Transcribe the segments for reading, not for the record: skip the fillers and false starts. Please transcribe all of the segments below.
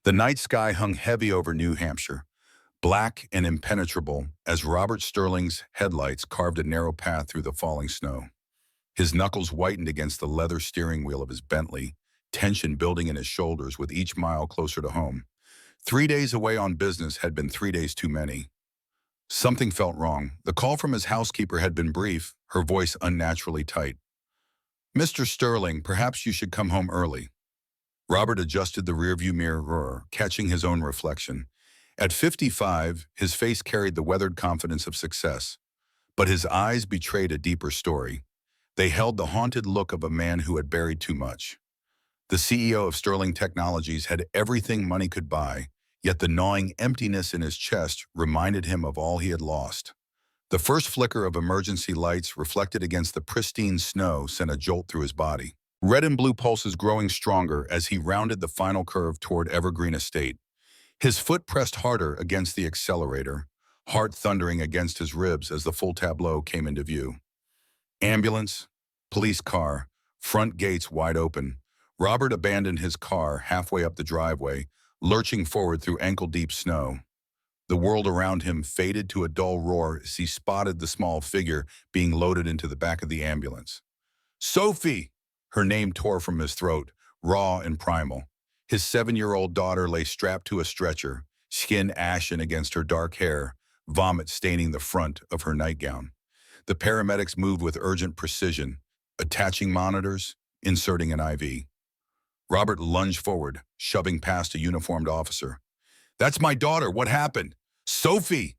The night sky hung heavy over New Hampshire, black and impenetrable as Robert Sterling's headlights carved a narrow path through the falling snow. His knuckles whitened against the leather steering wheel of his Bentley, tension building in his shoulders with each mile closer to home. 3 days away on business had been 3 days too many. Something felt wrong. The call from his housekeeper had been brief, her voice unnaturally tight. "Mr. Sterling, perhaps you should come home early." Robert adjusted the rearview mirror, catching his own reflection. At 55, his face carried the weathered confidence of success, but his eyes betrayed a deeper story. They held the haunted look of a man who had buried too much. The CEO of Sterling Technologies had everything money could buy, yet the gnawing emptiness in his chest reminded him of all he had lost. The first flicker of emergency lights reflected against the pristine snow sent a jolt through his body. Red and blue pulses growing stronger as he rounded the final curve toward Evergreen Estate. His foot pressed harder against the accelerator, heart thundering against his ribs as the full tableau came into view. Ambulance, police car, front gates wide open. Robert abandoned his car halfway up the driveway, lurching forward through ankle-deep snow. The world around him faded to a dull roar as he spotted the small figure being loaded into the back of the ambulance. "Sophie!" Her name tore from his throat, raw and primal. His 7-year-old daughter lay strapped to a stretcher, skin ashen against her dark hair, vomit staining the front of her nightgown. The paramedics moved with urgent precision, attaching monitors, inserting an IV. Robert lunged forward, shoving past a uniformed officer. "That's my daughter. What happened? Sophie!"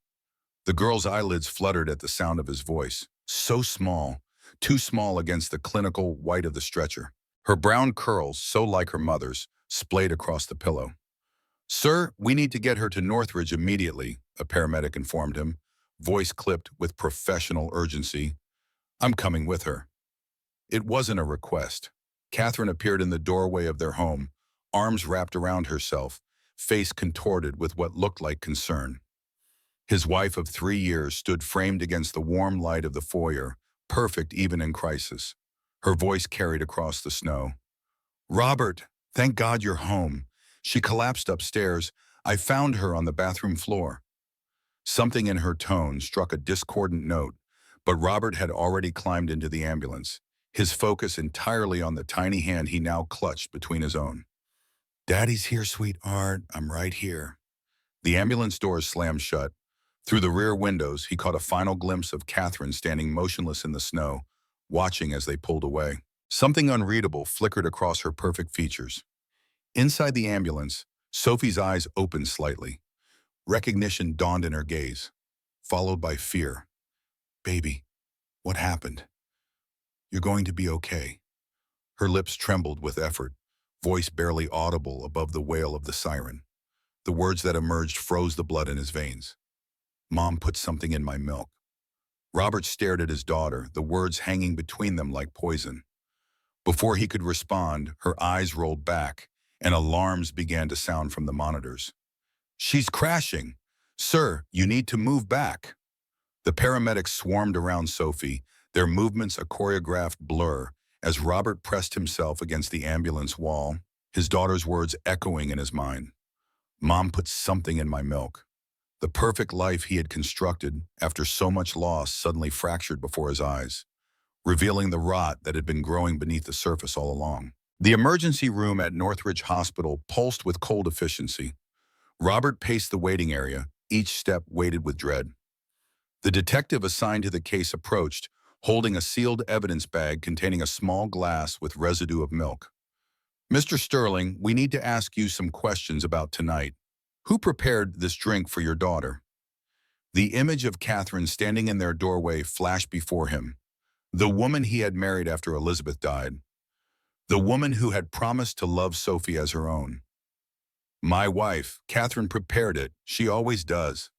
The girl's eyelids fluttered at the sound of his voice. So small, too small against the clinical white of the stretcher. Her brown curls, so like her mother's, splayed across the pillow. "Sir, we need to get her to Northridge immediately," a paramedic informed him, voice clipped with professional urgency. "I'm coming with her." It wasn't a request. Catherine appeared in the doorway of their home, arms wrapped around herself, face contorted with what looked like concern. His wife of 3 years stood framed against the warm light of the foyer, perfect even in crisis. Her voice carried across the snow. "Robert, thank God you're home." She collapsed upstairs. "I found her on the bathroom floor." Something in her tone struck a discordant note, but Robert had already climbed into the ambulance, his focus entirely on the tiny hand he now clutched between his own. "Daddy's here, sweetheart. I'm right here." The ambulance doors slammed shut. Through the rear windows, he caught a final glimpse of Catherine standing motionless in the snow, watching as they pulled away. Something unreadable flickered across her perfect features. Inside the ambulance, Sophie's eyes opened slightly. Recognition dawned in her gaze, followed by fear. "Baby, what happened?" "You're going to be okay." Her lips trembled with effort, voice barely audible above the wail of the siren. The words that emerged froze the blood in his veins. "Mom put something in my milk." Robert stared at his daughter, the words hanging between them like poison. Before he could respond, her eyes rolled back, and alarms began to sound from the monitors. "She's crashing. Sir, you need to move back." The paramedics swarmed around Sophie, their movements a choreographed blur, as Robert pressed himself against the ambulance wall, his daughter's words echoing in his mind. "Mom put something in my milk." The perfect life he had constructed after so much loss suddenly fractured before his eyes, revealing the rot that had been growing beneath the surface all along. The emergency room at Northridge Hospital pulsed with cold efficiency. Robert paced the waiting area, each step weighted with dread. The detective assigned to the case approached, holding a sealed evidence bag containing a small glass with residue of milk. "Mr. Sterling, we need to ask you some questions about tonight. Who prepared this drink for your daughter?" The image of Catherine standing in their doorway flashed before him. The woman he had married after Elizabeth died. The woman who had promised to love Sophie as her own. "My wife, Catherine prepared it. She always does."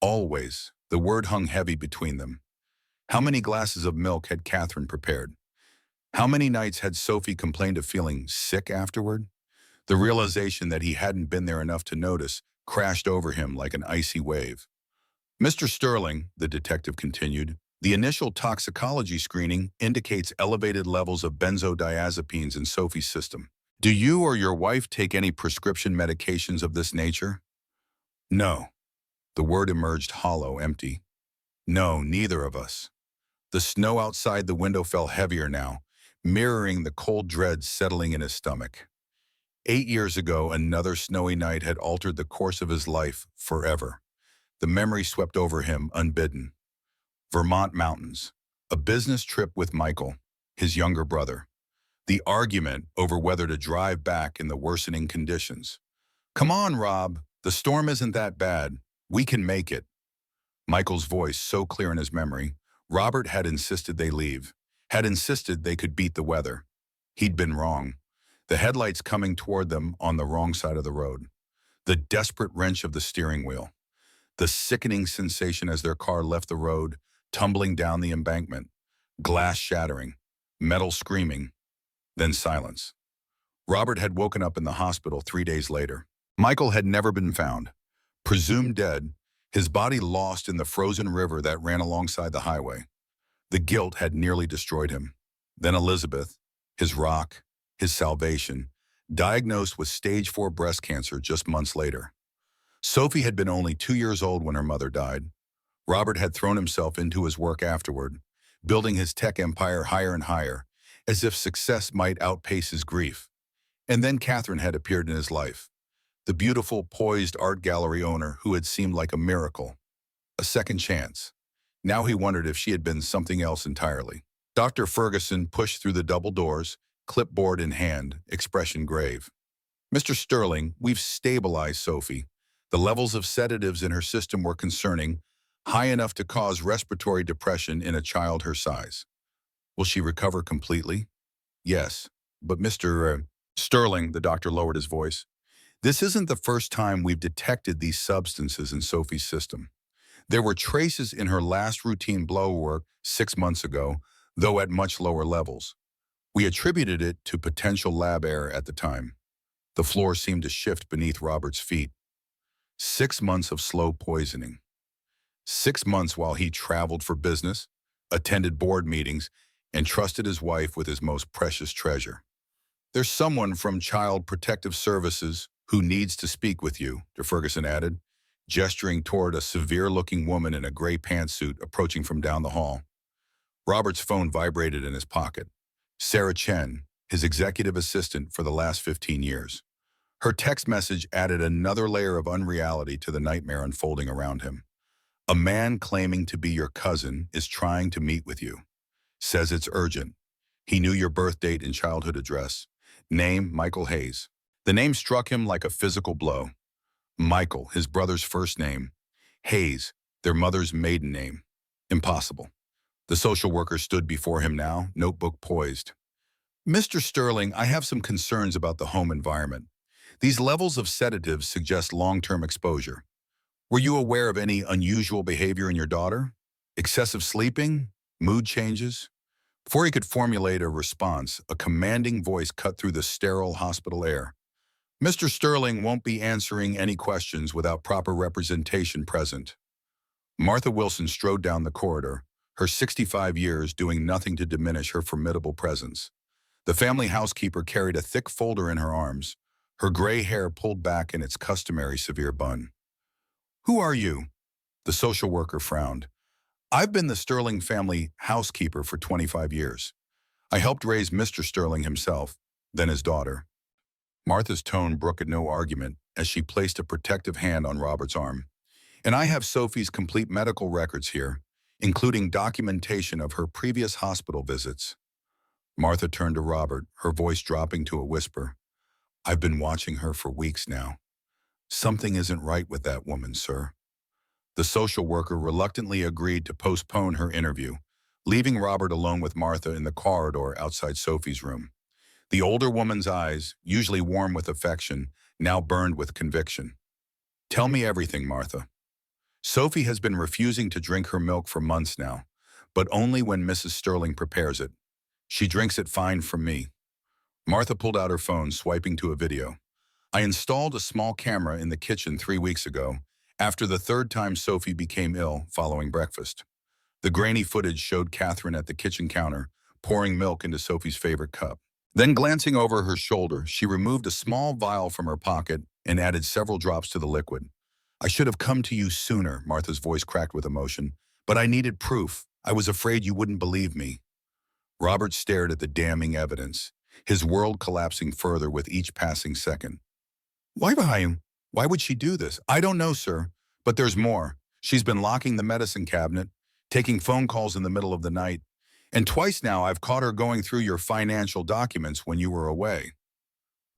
Always. The word hung heavy between them. How many glasses of milk had Catherine prepared? How many nights had Sophie complained of feeling sick afterward? The realization that he hadn't been there enough to notice crashed over him like an icy wave. "Mr. Sterling," the detective continued, "the initial toxicology screening indicates elevated levels of benzodiazepines in Sophie's system. Do you or your wife take any prescription medications of this nature? No. The word emerged hollow, empty. No, neither of us. The snow outside the window fell heavier now, mirroring the cold dread settling in his stomach. 8 years ago, another snowy night had altered the course of his life forever. The memory swept over him unbidden. Vermont mountains. A business trip with Michael, his younger brother. The argument over whether to drive back in the worsening conditions. Come on, Rob. The storm isn't that bad. We can make it. Michael's voice so clear in his memory. Robert had insisted they leave. Had insisted they could beat the weather. He'd been wrong. The headlights coming toward them on the wrong side of the road. The desperate wrench of the steering wheel. The sickening sensation as their car left the road, tumbling down the embankment. Glass shattering. Metal screaming. Then silence. Robert had woken up in the hospital 3 days later. Michael had never been found. Presumed dead, his body lost in the frozen river that ran alongside the highway. The guilt had nearly destroyed him. Then Elizabeth, his rock, his salvation, diagnosed with stage 4 breast cancer just months later. Sophie had been only 2 years old when her mother died. Robert had thrown himself into his work afterward, building his tech empire higher and higher, as if success might outpace his grief. And then Catherine had appeared in his life, the beautiful, poised art gallery owner who had seemed like a miracle. A second chance. Now he wondered if she had been something else entirely. Dr. Ferguson pushed through the double doors, clipboard in hand, expression grave. Mr. Sterling, we've stabilized Sophie. The levels of sedatives in her system were concerning, high enough to cause respiratory depression in a child her size. Will she recover completely? Yes, but Mr. Sterling, the doctor lowered his voice, this isn't the first time we've detected these substances in Sophie's system. There were traces in her last routine blood work 6 months ago, though at much lower levels. We attributed it to potential lab error at the time. The floor seemed to shift beneath Robert's feet. 6 months of slow poisoning. 6 months while he traveled for business, attended board meetings, and trusted his wife with his most precious treasure. There's someone from Child Protective Services who needs to speak with you, Ferguson added, gesturing toward a severe-looking woman in a gray pantsuit approaching from down the hall. Robert's phone vibrated in his pocket. Sarah Chen, his executive assistant for the last 15 years. Her text message added another layer of unreality to the nightmare unfolding around him. A man claiming to be your cousin is trying to meet with you. Says it's urgent. He knew your birth date and childhood address. Name, Michael Hayes. The name struck him like a physical blow. Michael, his brother's first name. Hayes, their mother's maiden name. Impossible. The social worker stood before him now, notebook poised. Mr. Sterling, I have some concerns about the home environment. These levels of sedatives suggest long-term exposure. Were you aware of any unusual behavior in your daughter? Excessive sleeping? Mood changes? Before he could formulate a response, a commanding voice cut through the sterile hospital air. Mr. Sterling won't be answering any questions without proper representation present. Martha Wilson strode down the corridor, her 65 years doing nothing to diminish her formidable presence. The family housekeeper carried a thick folder in her arms, her gray hair pulled back in its customary severe bun. Who are you? The social worker frowned. I've been the Sterling family housekeeper for 25 years. I helped raise Mr. Sterling himself, then his daughter. Martha's tone brooked no argument as she placed a protective hand on Robert's arm. And I have Sophie's complete medical records here, including documentation of her previous hospital visits. Martha turned to Robert, her voice dropping to a whisper. I've been watching her for weeks now. Something isn't right with that woman, sir. The social worker reluctantly agreed to postpone her interview, leaving Robert alone with Martha in the corridor outside Sophie's room. The older woman's eyes, usually warm with affection, now burned with conviction. Tell me everything, Martha. Sophie has been refusing to drink her milk for months now, but only when Mrs. Sterling prepares it. She drinks it fine from me. Martha pulled out her phone, swiping to a video. I installed a small camera in the kitchen 3 weeks ago, after the third time Sophie became ill following breakfast. The grainy footage showed Catherine at the kitchen counter, pouring milk into Sophie's favorite cup. Then glancing over her shoulder, she removed a small vial from her pocket and added several drops to the liquid. I should have come to you sooner, Martha's voice cracked with emotion. But I needed proof. I was afraid you wouldn't believe me. Robert stared at the damning evidence, his world collapsing further with each passing second. Why behind him? Why would she do this? I don't know, sir. But there's more. She's been locking the medicine cabinet, taking phone calls in the middle of the night, and twice now I've caught her going through your financial documents when you were away.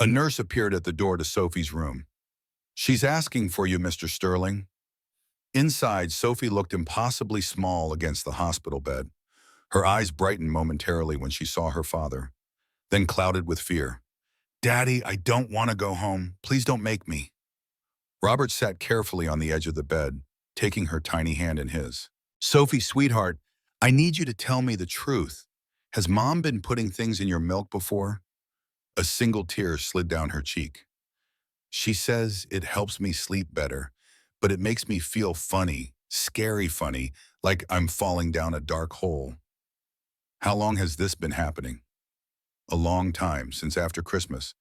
A nurse appeared at the door to Sophie's room. She's asking for you, Mr. Sterling. Inside, Sophie looked impossibly small against the hospital bed. Her eyes brightened momentarily when she saw her father, then clouded with fear. Daddy, I don't want to go home. Please don't make me. Robert sat carefully on the edge of the bed, taking her tiny hand in his. Sophie, sweetheart, I need you to tell me the truth. Has Mom been putting things in your milk before? A single tear slid down her cheek. She says it helps me sleep better, but it makes me feel funny, scary funny, like I'm falling down a dark hole. How long has this been happening? A long time, since after Christmas.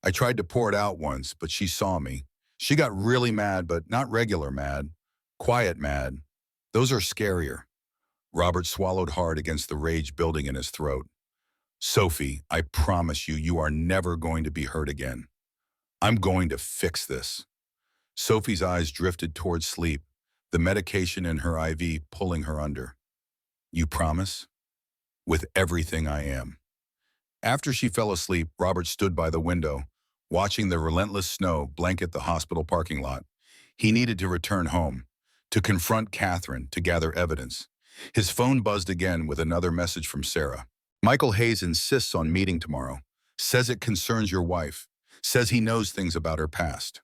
I tried to pour it out once, but she saw me. She got really mad, but not regular mad. Quiet mad. Those are scarier. Robert swallowed hard against the rage building in his throat. Sophie, I promise you, you are never going to be hurt again. I'm going to fix this. Sophie's eyes drifted towards sleep, the medication in her IV pulling her under. You promise? With everything I am. After she fell asleep, Robert stood by the window, watching the relentless snow blanket the hospital parking lot. He needed to return home, to confront Catherine, to gather evidence. His phone buzzed again with another message from Sarah. Michael Hayes insists on meeting tomorrow, says it concerns your wife, says he knows things about her past.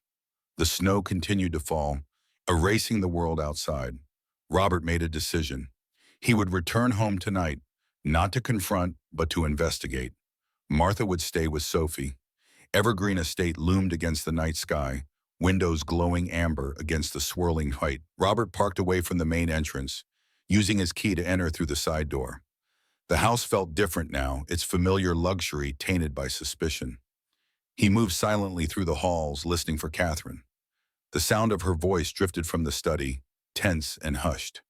The snow continued to fall, erasing the world outside. Robert made a decision. He would return home tonight, not to confront, but to investigate. Martha would stay with Sophie. Evergreen Estate loomed against the night sky, windows glowing amber against the swirling height. Robert parked away from the main entrance, using his key to enter through the side door. The house felt different now, its familiar luxury tainted by suspicion. He moved silently through the halls, listening for Catherine. The sound of her voice drifted from the study, tense and hushed.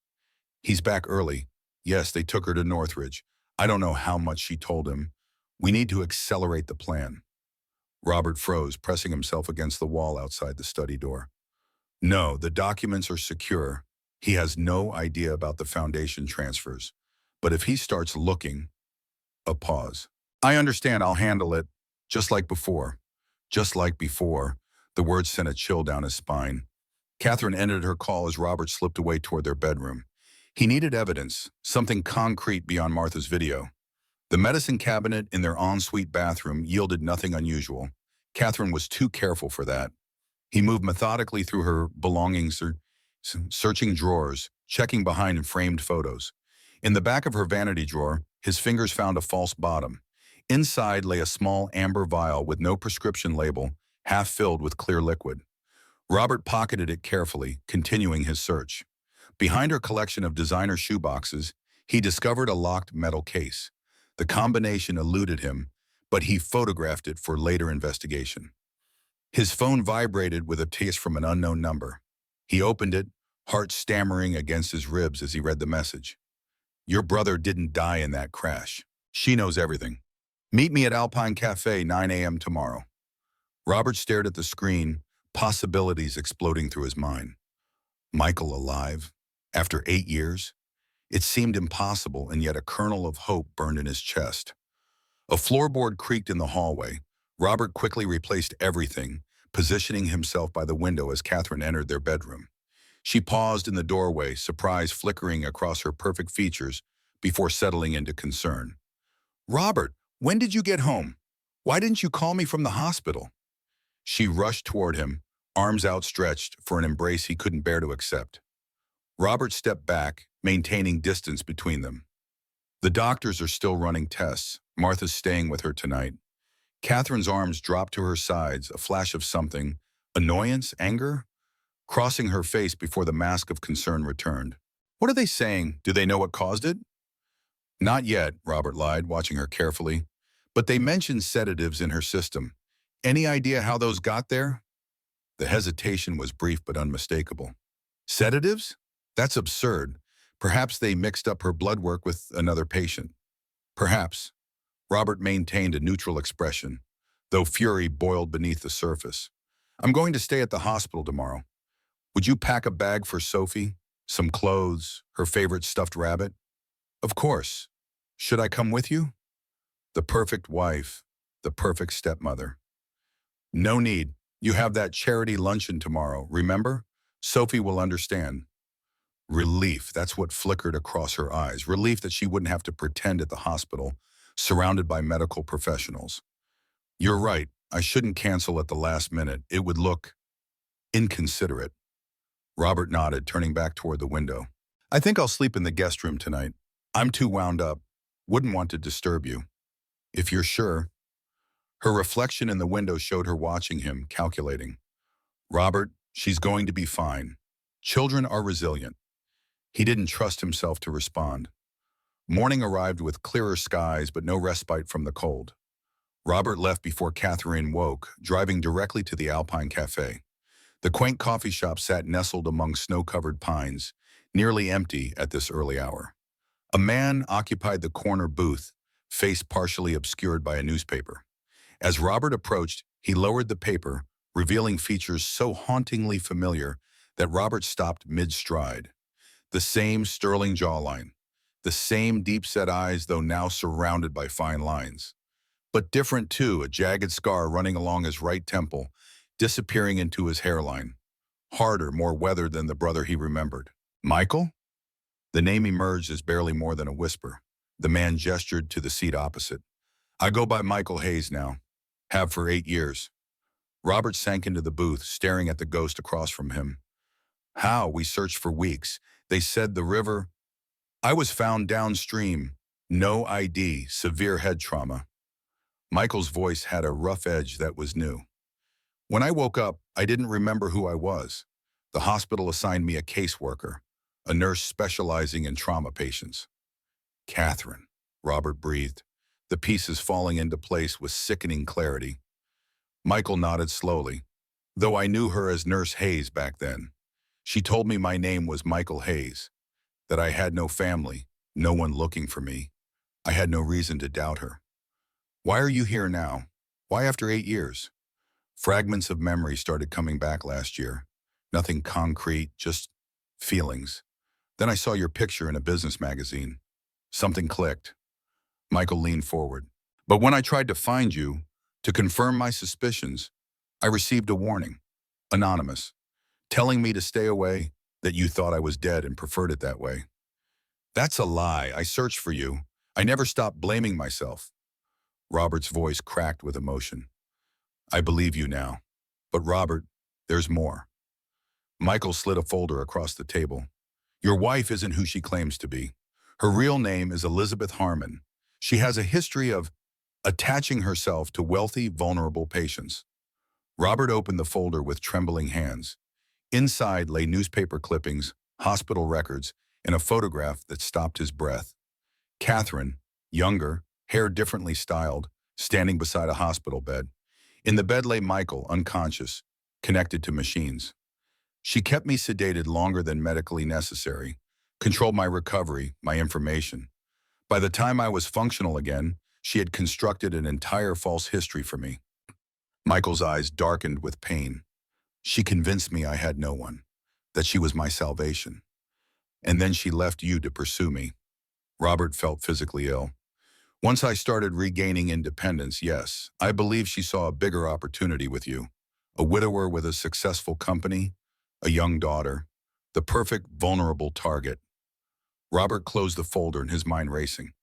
He's back early. Yes, they took her to Northridge. I don't know how much she told him. We need to accelerate the plan. Robert froze, pressing himself against the wall outside the study door. No, the documents are secure. He has no idea about the foundation transfers. But if he starts looking... A pause. I understand, I'll handle it. Just like before. Just like before. The words sent a chill down his spine. Catherine ended her call as Robert slipped away toward their bedroom. He needed evidence, something concrete beyond Martha's video. The medicine cabinet in their ensuite bathroom yielded nothing unusual. Catherine was too careful for that. He moved methodically through her belongings, searching drawers, checking behind framed photos. In the back of her vanity drawer, his fingers found a false bottom. Inside lay a small amber vial with no prescription label, half filled with clear liquid. Robert pocketed it carefully, continuing his search. Behind her collection of designer shoeboxes, he discovered a locked metal case. The combination eluded him, but he photographed it for later investigation. His phone vibrated with a text from an unknown number. He opened it, heart stammering against his ribs as he read the message. Your brother didn't die in that crash. She knows everything. Meet me at Alpine Cafe, 9 a.m. tomorrow. Robert stared at the screen, possibilities exploding through his mind. Michael alive? After 8 years? It seemed impossible, and yet a kernel of hope burned in his chest. A floorboard creaked in the hallway. Robert quickly replaced everything, positioning himself by the window as Catherine entered their bedroom. She paused in the doorway, surprise flickering across her perfect features before settling into concern. Robert, when did you get home? Why didn't you call me from the hospital? She rushed toward him, arms outstretched for an embrace he couldn't bear to accept. Robert stepped back, maintaining distance between them. The doctors are still running tests. Martha's staying with her tonight. Catherine's arms dropped to her sides, a flash of something, annoyance, anger, crossing her face before the mask of concern returned. What are they saying? Do they know what caused it? Not yet, Robert lied, watching her carefully. But they mentioned sedatives in her system. Any idea how those got there? The hesitation was brief but unmistakable. Sedatives? That's absurd. Perhaps they mixed up her blood work with another patient. Perhaps. Robert maintained a neutral expression, though fury boiled beneath the surface. I'm going to stay at the hospital tomorrow. Would you pack a bag for Sophie? Some clothes, her favorite stuffed rabbit? Of course. Should I come with you? The perfect wife, the perfect stepmother. No need. You have that charity luncheon tomorrow, remember? Sophie will understand. Relief, that's what flickered across her eyes. Relief that she wouldn't have to pretend at the hospital, surrounded by medical professionals. You're right, I shouldn't cancel at the last minute. It would look inconsiderate. Robert nodded, turning back toward the window. I think I'll sleep in the guest room tonight. I'm too wound up. Wouldn't want to disturb you. If you're sure. Her reflection in the window showed her watching him, calculating. Robert, she's going to be fine. Children are resilient. He didn't trust himself to respond. Morning arrived with clearer skies but no respite from the cold. Robert left before Catherine woke, driving directly to the Alpine Cafe. The quaint coffee shop sat nestled among snow-covered pines, nearly empty at this early hour. A man occupied the corner booth, face partially obscured by a newspaper. As Robert approached, he lowered the paper, revealing features so hauntingly familiar that Robert stopped mid-stride. The same sterling jawline, the same deep-set eyes, though now surrounded by fine lines. But different too, a jagged scar running along his right temple, disappearing into his hairline. Harder, more weathered than the brother he remembered. Michael? The name emerged as barely more than a whisper. The man gestured to the seat opposite. I go by Michael Hayes now. Have for 8 years. Robert sank into the booth, staring at the ghost across from him. How? We searched for weeks. They said the river. I was found downstream. No ID, severe head trauma. Michael's voice had a rough edge that was new. When I woke up, I didn't remember who I was. The hospital assigned me a caseworker, a nurse specializing in trauma patients. Catherine, Robert breathed, the pieces falling into place with sickening clarity. Michael nodded slowly, though I knew her as Nurse Hayes back then. She told me my name was Michael Hayes, that I had no family, no one looking for me. I had no reason to doubt her. Why are you here now? Why after 8 years? Fragments of memory started coming back last year. Nothing concrete, just feelings. Then I saw your picture in a business magazine. Something clicked. Michael leaned forward. But when I tried to find you, to confirm my suspicions, I received a warning. Anonymous. Telling me to stay away, that you thought I was dead and preferred it that way. That's a lie. I searched for you. I never stopped blaming myself. Robert's voice cracked with emotion. I believe you now. But Robert, there's more. Michael slid a folder across the table. Your wife isn't who she claims to be. Her real name is Elizabeth Harmon. She has a history of attaching herself to wealthy, vulnerable patients. Robert opened the folder with trembling hands. Inside lay newspaper clippings, hospital records, and a photograph that stopped his breath. Catherine, younger, hair differently styled, standing beside a hospital bed. In the bed lay Michael, unconscious, connected to machines. She kept me sedated longer than medically necessary, controlled my recovery, my information. By the time I was functional again, she had constructed an entire false history for me. Michael's eyes darkened with pain. She convinced me I had no one, that she was my salvation. And then she left you to pursue me. Robert felt physically ill. Once I started regaining independence, yes, I believe she saw a bigger opportunity with you. A widower with a successful company, a young daughter, the perfect vulnerable target. Robert closed the folder, his mind racing.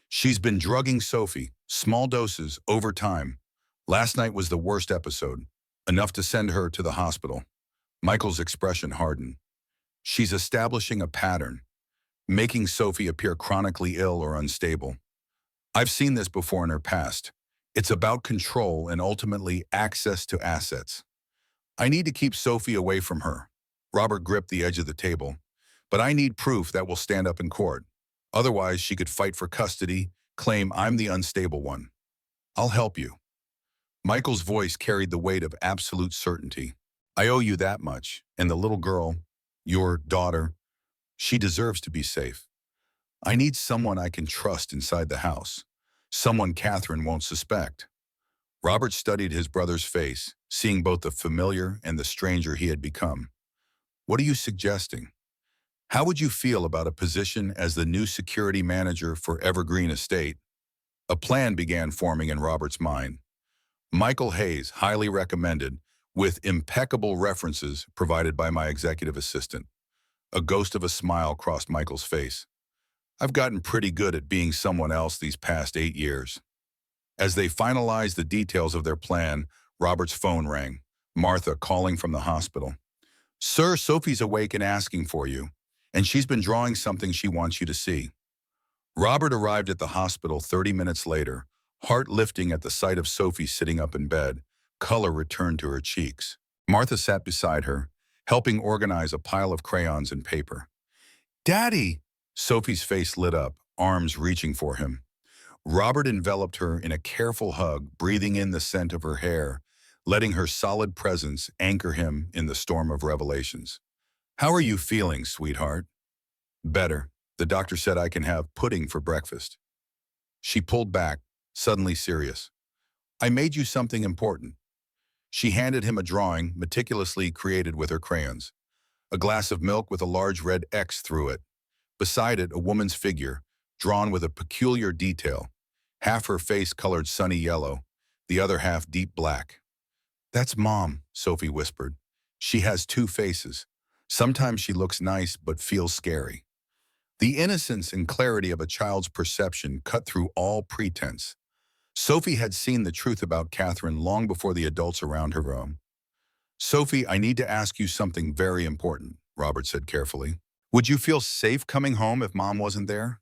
She's been drugging Sophie, small doses, over time. Last night was the worst episode, enough to send her to the hospital. Michael's expression hardened. She's establishing a pattern, making Sophie appear chronically ill or unstable. I've seen this before in her past. It's about control and ultimately access to assets. I need to keep Sophie away from her. Robert gripped the edge of the table. But I need proof that will stand up in court. Otherwise, she could fight for custody, claim I'm the unstable one. I'll help you. Michael's voice carried the weight of absolute certainty. I owe you that much, and the little girl, your daughter, she deserves to be safe. I need someone I can trust inside the house. Someone Catherine won't suspect. Robert studied his brother's face, seeing both the familiar and the stranger he had become. What are you suggesting? How would you feel about a position as the new security manager for Evergreen Estate? A plan began forming in Robert's mind. Michael Hayes, highly recommended, with impeccable references provided by my executive assistant. A ghost of a smile crossed Michael's face. I've gotten pretty good at being someone else these past 8 years. As they finalized the details of their plan, Robert's phone rang. Martha calling from the hospital. Sir, Sophie's awake and asking for you, and she's been drawing something she wants you to see. Robert arrived at the hospital 30 minutes later, heart lifting at the sight of Sophie sitting up in bed. Color returned to her cheeks. Martha sat beside her, helping organize a pile of crayons and paper. Daddy! Sophie's face lit up, arms reaching for him. Robert enveloped her in a careful hug, breathing in the scent of her hair, letting her solid presence anchor him in the storm of revelations. How are you feeling, sweetheart? Better. The doctor said I can have pudding for breakfast. She pulled back, suddenly serious. I made you something important. She handed him a drawing meticulously created with her crayons. A glass of milk with a large red X through it. Beside it, a woman's figure, drawn with a peculiar detail. Half her face colored sunny yellow, the other half deep black. That's Mom, Sophie whispered. She has two faces. Sometimes she looks nice but feels scary. The innocence and clarity of a child's perception cut through all pretense. Sophie had seen the truth about Catherine long before the adults around her own. Sophie, I need to ask you something very important, Robert said carefully. Would you feel safe coming home if Mom wasn't there?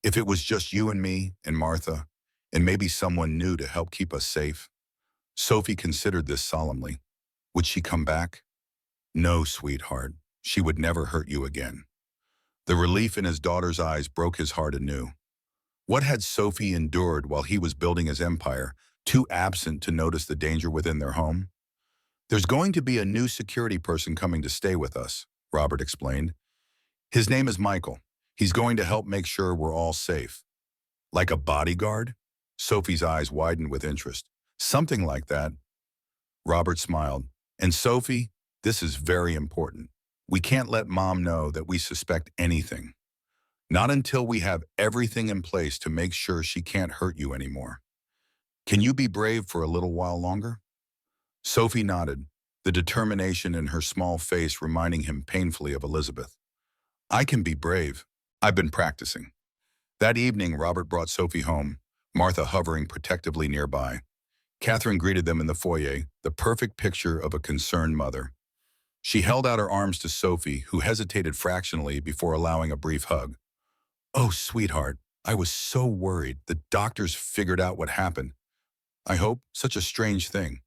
If it was just you and me and Martha, and maybe someone new to help keep us safe? Sophie considered this solemnly. Would she come back? No, sweetheart. She would never hurt you again. The relief in his daughter's eyes broke his heart anew. What had Sophie endured while he was building his empire, too absent to notice the danger within their home? There's going to be a new security person coming to stay with us, Robert explained. His name is Michael. He's going to help make sure we're all safe. Like a bodyguard? Sophie's eyes widened with interest. Something like that. Robert smiled. And Sophie, this is very important. We can't let Mom know that we suspect anything. Not until we have everything in place to make sure she can't hurt you anymore. Can you be brave for a little while longer? Sophie nodded, the determination in her small face reminding him painfully of Elizabeth. I can be brave. I've been practicing. That evening, Robert brought Sophie home, Martha hovering protectively nearby. Catherine greeted them in the foyer, the perfect picture of a concerned mother. She held out her arms to Sophie, who hesitated fractionally before allowing a brief hug. Oh, sweetheart, I was so worried. The doctors figured out what happened. I hope. Such a strange thing.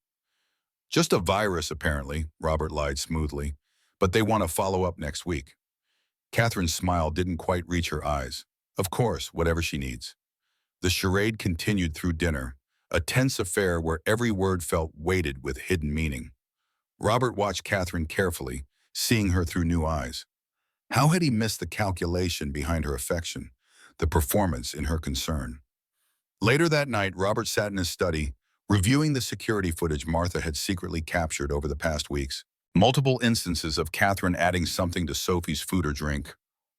Just a virus, apparently, Robert lied smoothly. But they want to follow up next week. Catherine's smile didn't quite reach her eyes. Of course, whatever she needs. The charade continued through dinner, a tense affair where every word felt weighted with hidden meaning. Robert watched Catherine carefully, seeing her through new eyes. How had he missed the calculation behind her affection, the performance in her concern? Later that night, Robert sat in his study, reviewing the security footage Martha had secretly captured over the past weeks. Multiple instances of Catherine adding something to Sophie's food or drink,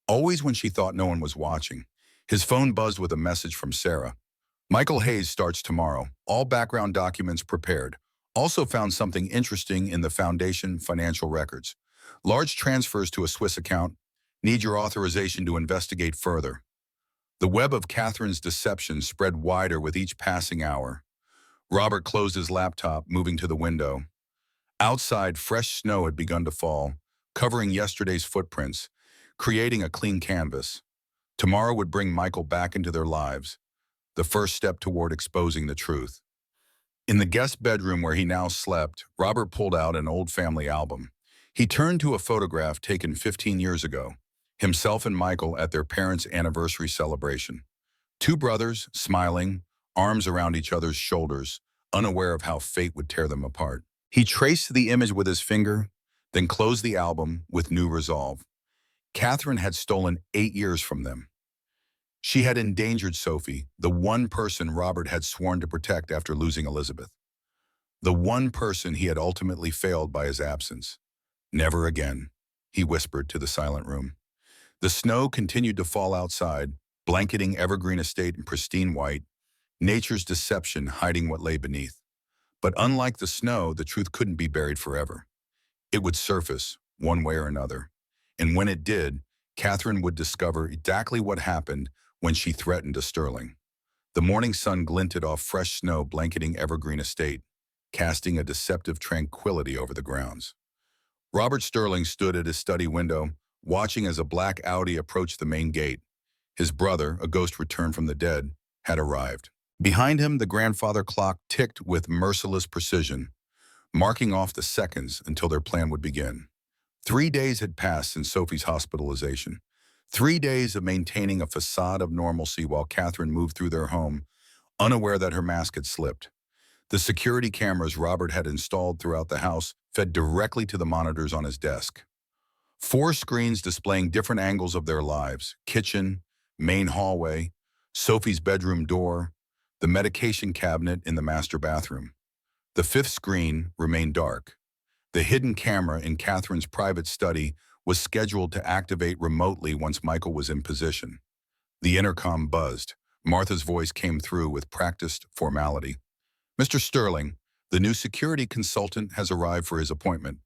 always when she thought no one was watching. His phone buzzed with a message from Sarah. Michael Hayes starts tomorrow. All background documents prepared. Also found something interesting in the Foundation financial records. Large transfers to a Swiss account. Need your authorization to investigate further. The web of Catherine's deception spread wider with each passing hour. Robert closed his laptop, moving to the window. Outside, fresh snow had begun to fall, covering yesterday's footprints, creating a clean canvas. Tomorrow would bring Michael back into their lives, the first step toward exposing the truth. In the guest bedroom where he now slept, Robert pulled out an old family album. He turned to a photograph taken 15 years ago, himself and Michael at their parents' anniversary celebration. Two brothers, smiling, arms around each other's shoulders, unaware of how fate would tear them apart. He traced the image with his finger, then closed the album with new resolve. Catherine had stolen 8 years from them. She had endangered Sophie, the one person Robert had sworn to protect after losing Elizabeth. The one person he had ultimately failed by his absence. Never again, he whispered to the silent room. The snow continued to fall outside, blanketing Evergreen Estate in pristine white, nature's deception hiding what lay beneath. But unlike the snow, the truth couldn't be buried forever. It would surface, one way or another. And when it did, Catherine would discover exactly what happened when she threatened a Sterling. The morning sun glinted off fresh snow blanketing Evergreen Estate, casting a deceptive tranquility over the grounds. Robert Sterling stood at his study window, watching as a black Audi approached the main gate. His brother, a ghost returned from the dead, had arrived. Behind him, the grandfather clock ticked with merciless precision, marking off the seconds until their plan would begin. 3 days had passed since Sophie's hospitalization. 3 days of maintaining a facade of normalcy while Catherine moved through their home, unaware that her mask had slipped. The security cameras Robert had installed throughout the house fed directly to the monitors on his desk. 4 screens displaying different angles of their lives: kitchen, main hallway, Sophie's bedroom door, the medication cabinet in the master bathroom. The 5th screen remained dark. The hidden camera in Catherine's private study was scheduled to activate remotely once Michael was in position. The intercom buzzed. Martha's voice came through with practiced formality. "Mr. Sterling, the new security consultant has arrived for his appointment.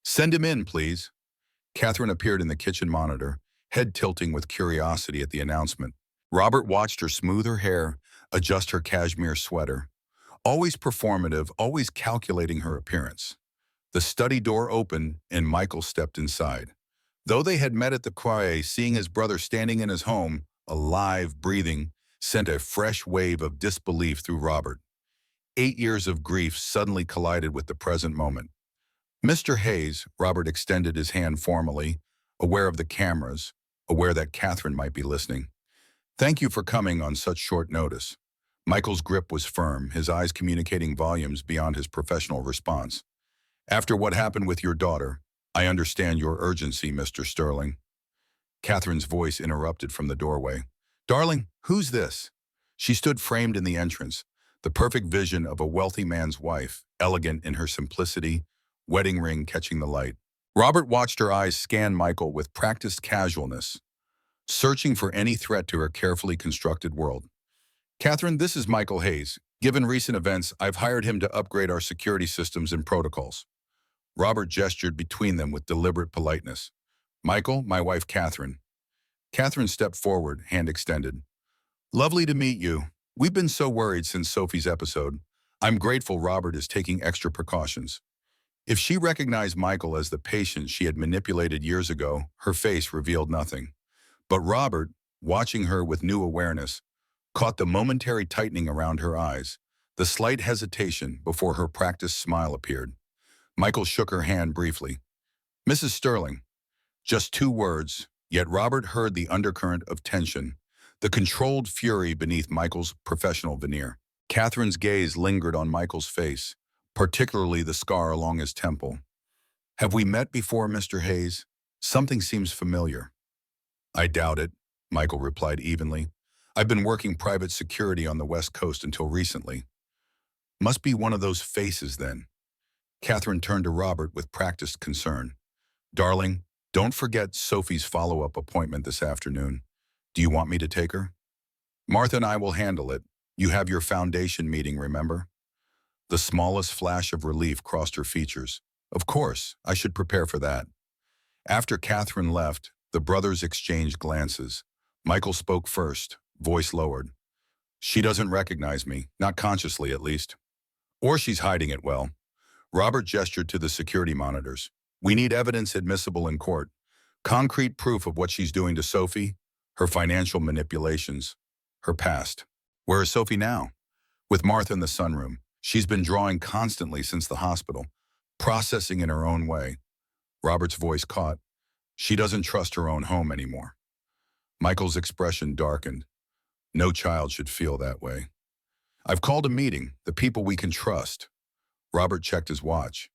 Send him in, please." Catherine appeared in the kitchen monitor, head tilting with curiosity at the announcement. Robert watched her smooth her hair, adjust her cashmere sweater. Always performative, always calculating her appearance. The study door opened and Michael stepped inside. Though they had met at the foyer, seeing his brother standing in his home, alive, breathing, sent a fresh wave of disbelief through Robert. 8 years of grief suddenly collided with the present moment. "Mr. Hayes," Robert extended his hand formally, aware of the cameras, aware that Catherine might be listening. "Thank you for coming on such short notice." Michael's grip was firm, his eyes communicating volumes beyond his professional response. "After what happened with your daughter, I understand your urgency, Mr. Sterling." Catherine's voice interrupted from the doorway. "Darling, who's this?" She stood framed in the entrance, the perfect vision of a wealthy man's wife, elegant in her simplicity, wedding ring catching the light. Robert watched her eyes scan Michael with practiced casualness, searching for any threat to her carefully constructed world. "Catherine, this is Michael Hayes. Given recent events, I've hired him to upgrade our security systems and protocols." Robert gestured between them with deliberate politeness. "Michael, my wife Catherine." Catherine stepped forward, hand extended. "Lovely to meet you. We've been so worried since Sophie's episode. I'm grateful Robert is taking extra precautions." If she recognized Michael as the patient she had manipulated years ago, her face revealed nothing. But Robert, watching her with new awareness, caught the momentary tightening around her eyes, the slight hesitation before her practiced smile appeared. Michael shook her hand briefly. "Mrs. Sterling." Just 2 words, yet Robert heard the undercurrent of tension, the controlled fury beneath Michael's professional veneer. Catherine's gaze lingered on Michael's face, particularly the scar along his temple. "Have we met before, Mr. Hayes? Something seems familiar." "I doubt it," Michael replied evenly. "I've been working private security on the West Coast until recently." "Must be one of those faces, then." Catherine turned to Robert with practiced concern. "Darling, don't forget Sophie's follow-up appointment this afternoon. Do you want me to take her?" "Martha and I will handle it. You have your foundation meeting, remember?" The smallest flash of relief crossed her features. "Of course, I should prepare for that." After Catherine left, the brothers exchanged glances. Michael spoke first, voice lowered. "She doesn't recognize me, not consciously at least. Or she's hiding it well." Robert gestured to the security monitors. "We need evidence admissible in court. Concrete proof of what she's doing to Sophie, her financial manipulations, her past." "Where is Sophie now?" "With Martha in the sunroom. She's been drawing constantly since the hospital, processing in her own way." Robert's voice caught. "She doesn't trust her own home anymore." Michael's expression darkened. No child should feel that way. I've called a meeting, the people we can trust. Robert checked his watch.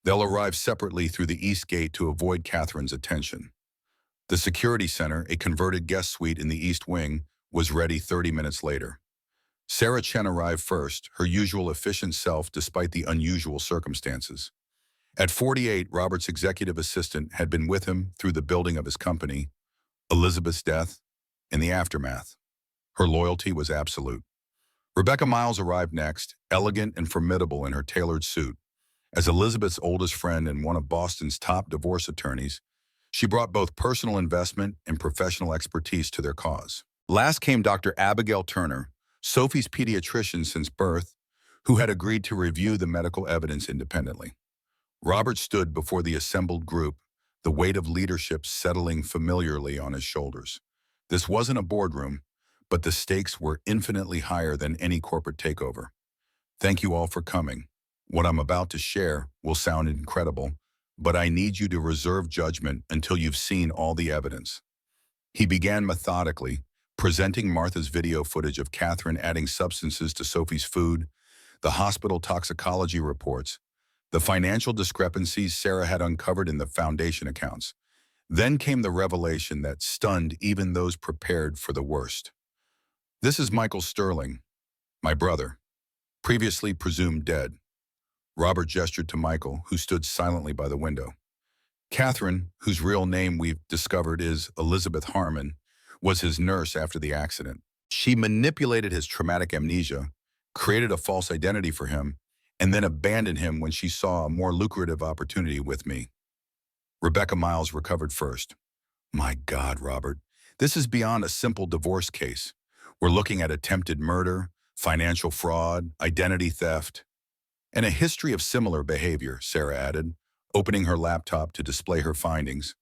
They'll arrive separately through the east gate to avoid Catherine's attention. The security center, a converted guest suite in the east wing, was ready 30 minutes later. Sarah Chen arrived first, her usual efficient self despite the unusual circumstances. At 48, Robert's executive assistant had been with him through the building of his company, Elizabeth's death, and the aftermath. Her loyalty was absolute. Rebecca Miles arrived next, elegant and formidable in her tailored suit. As Elizabeth's oldest friend and one of Boston's top divorce attorneys, she brought both personal investment and professional expertise to their cause. Last came Dr. Abigail Turner, Sophie's pediatrician since birth, who had agreed to review the medical evidence independently. Robert stood before the assembled group, the weight of leadership settling familiarly on his shoulders. This wasn't a boardroom, but the stakes were infinitely higher than any corporate takeover. Thank you all for coming. What I'm about to share will sound incredible, but I need you to reserve judgment until you've seen all the evidence. He began methodically, presenting Martha's video footage of Catherine adding substances to Sophie's food, the hospital toxicology reports, the financial discrepancies Sarah had uncovered in the foundation accounts. Then came the revelation that stunned even those prepared for the worst. This is Michael Sterling, my brother, previously presumed dead. Robert gestured to Michael, who stood silently by the window. Catherine, whose real name we've discovered is Elizabeth Harmon, was his nurse after the accident. She manipulated his traumatic amnesia, created a false identity for him, and then abandoned him when she saw a more lucrative opportunity with me. Rebecca Miles recovered first. My God, Robert, this is beyond a simple divorce case. We're looking at attempted murder, financial fraud, identity theft, and a history of similar behavior, Sarah added, opening her laptop to display her findings.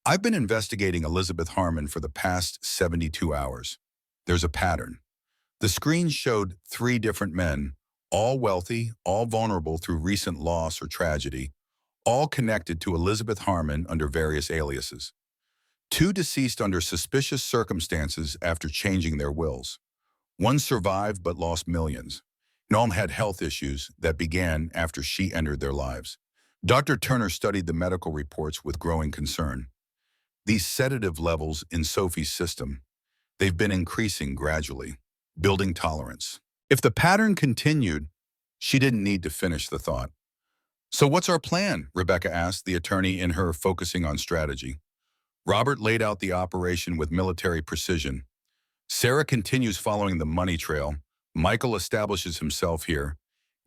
I've been investigating Elizabeth Harmon for the past 72 hours. There's a pattern. The screen showed 3 different men, all wealthy, all vulnerable through recent loss or tragedy, all connected to Elizabeth Harmon under various aliases. 2 deceased under suspicious circumstances after changing their wills. 1 survived but lost millions. And all had health issues that began after she entered their lives. Dr. Turner studied the medical reports with growing concern. These sedative levels in Sophie's system, they've been increasing gradually, building tolerance. If the pattern continued, she didn't need to finish the thought. So what's our plan? Rebecca asked, the attorney in her focusing on strategy. Robert laid out the operation with military precision. Sarah continues following the money trail. Michael establishes himself here,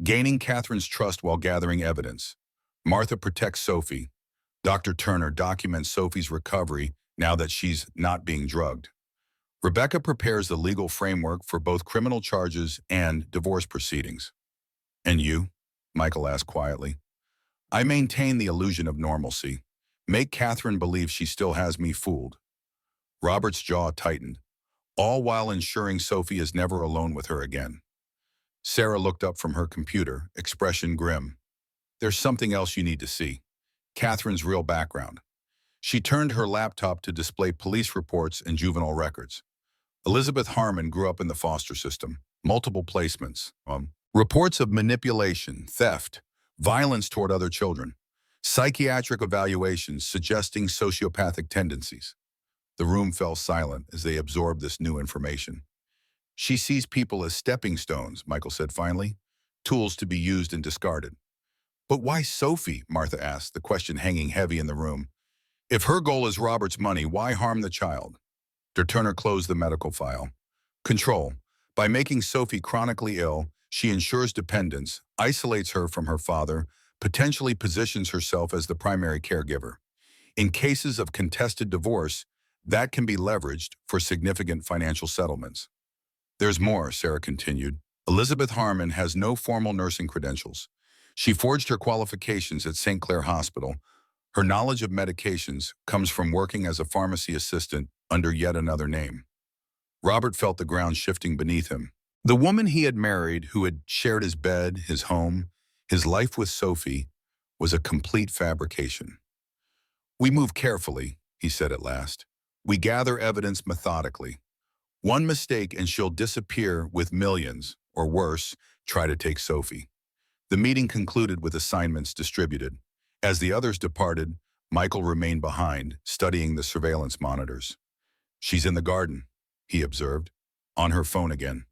gaining Catherine's trust while gathering evidence. Martha protects Sophie. Dr. Turner documents Sophie's recovery now that she's not being drugged. Rebecca prepares the legal framework for both criminal charges and divorce proceedings. And you? Michael asked quietly. I maintain the illusion of normalcy. Make Catherine believe she still has me fooled. Robert's jaw tightened, all while ensuring Sophie is never alone with her again. Sarah looked up from her computer, expression grim. There's something else you need to see. Catherine's real background. She turned her laptop to display police reports and juvenile records. Elizabeth Harmon grew up in the foster system, multiple placements, reports of manipulation, theft, violence toward other children, psychiatric evaluations suggesting sociopathic tendencies. The room fell silent as they absorbed this new information. She sees people as stepping stones, Michael said finally, tools to be used and discarded. But why Sophie? Martha asked, the question hanging heavy in the room. If her goal is Robert's money, why harm the child? Turner closed the medical file. Control. By making Sophie chronically ill, she ensures dependence, isolates her from her father, potentially positions herself as the primary caregiver. In cases of contested divorce, that can be leveraged for significant financial settlements. There's more, Sarah continued. Elizabeth Harmon has no formal nursing credentials. She forged her qualifications at St. Clair Hospital. Her knowledge of medications comes from working as a pharmacy assistant under yet another name. Robert felt the ground shifting beneath him. The woman he had married, who had shared his bed, his home, his life with Sophie, was a complete fabrication. We move carefully, he said at last. We gather evidence methodically. One mistake and she'll disappear with millions, or worse, try to take Sophie. The meeting concluded with assignments distributed. As the others departed, Michael remained behind, studying the surveillance monitors. "She's in the garden," he observed, on her phone again.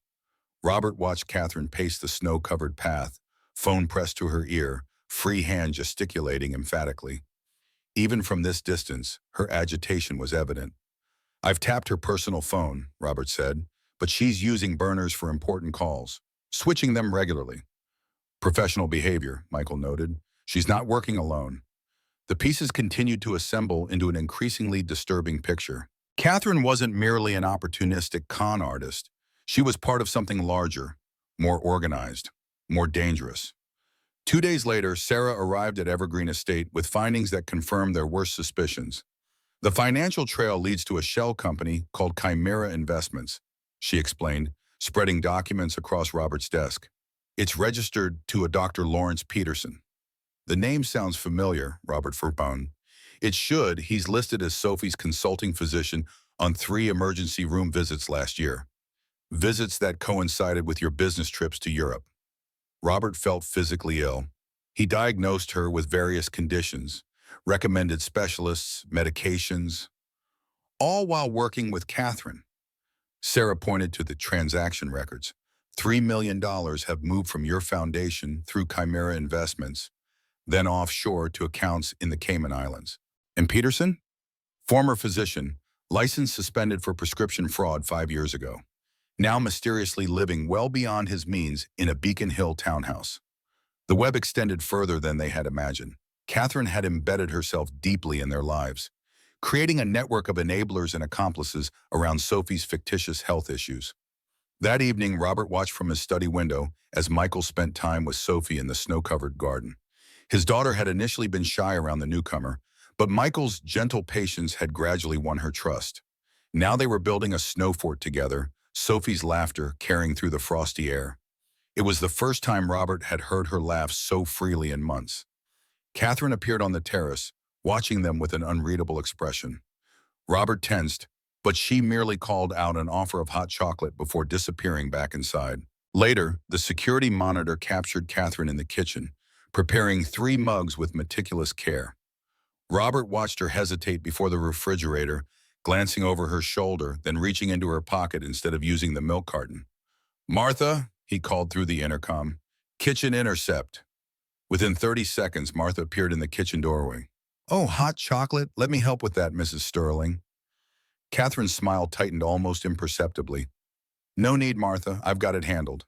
Robert watched Catherine pace the snow-covered path, phone pressed to her ear, free hand gesticulating emphatically. Even from this distance, her agitation was evident. "I've tapped her personal phone," Robert said, "but she's using burners for important calls, switching them regularly." "Professional behavior," Michael noted. "She's not working alone." The pieces continued to assemble into an increasingly disturbing picture. Catherine wasn't merely an opportunistic con artist. She was part of something larger, more organized, more dangerous. 2 days later, Sarah arrived at Evergreen Estate with findings that confirmed their worst suspicions. "The financial trail leads to a shell company called Chimera Investments," she explained, spreading documents across Robert's desk. "It's registered to a Dr. Lawrence Peterson." "The name sounds familiar," Robert foreboded. "It should. He's listed as Sophie's consulting physician on 3 emergency room visits last year. Visits that coincided with your business trips to Europe." Robert felt physically ill. He diagnosed her with various conditions, recommended specialists, medications, all while working with Catherine. Sarah pointed to the transaction records. $3 million have moved from your foundation through Chimera Investments, then offshore to accounts in the Cayman Islands. And Peterson? Former physician, license suspended for prescription fraud 5 years ago. Now mysteriously living well beyond his means in a Beacon Hill townhouse. The web extended further than they had imagined. Catherine had embedded herself deeply in their lives, creating a network of enablers and accomplices around Sophie's fictitious health issues. That evening, Robert watched from his study window as Michael spent time with Sophie in the snow-covered garden. His daughter had initially been shy around the newcomer, but Michael's gentle patience had gradually won her trust. Now they were building a snow fort together, Sophie's laughter carrying through the frosty air. It was the first time Robert had heard her laugh so freely in months. Catherine appeared on the terrace, watching them with an unreadable expression. Robert tensed, but she merely called out an offer of hot chocolate before disappearing back inside. Later, the security monitor captured Catherine in the kitchen, preparing 3 mugs with meticulous care. Robert watched her hesitate before the refrigerator, glancing over her shoulder, then reaching into her pocket instead of using the milk carton. "Martha," he called through the intercom. "Kitchen intercept." Within 30 seconds, Martha appeared in the kitchen doorway. "Oh, hot chocolate? Let me help with that, Mrs. Sterling." Catherine's smile tightened almost imperceptibly. "No need, Martha. I've got it handled."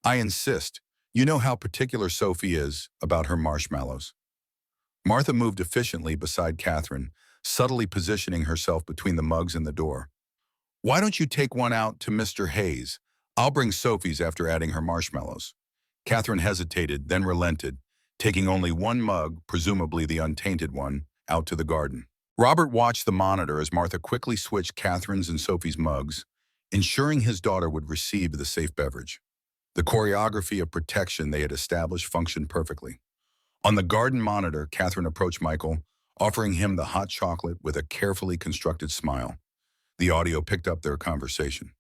"I insist. You know how particular Sophie is about her marshmallows." Martha moved efficiently beside Catherine, subtly positioning herself between the mugs and the door. "Why don't you take one out to Mr. Hayes? I'll bring Sophie's after adding her marshmallows." Catherine hesitated, then relented, taking only 1 mug, presumably the untainted one, out to the garden. Robert watched the monitor as Martha quickly switched Catherine's and Sophie's mugs, ensuring his daughter would receive the safe beverage. The choreography of protection they had established functioned perfectly. On the garden monitor, Catherine approached Michael, offering him the hot chocolate with a carefully constructed smile. The audio picked up their conversation.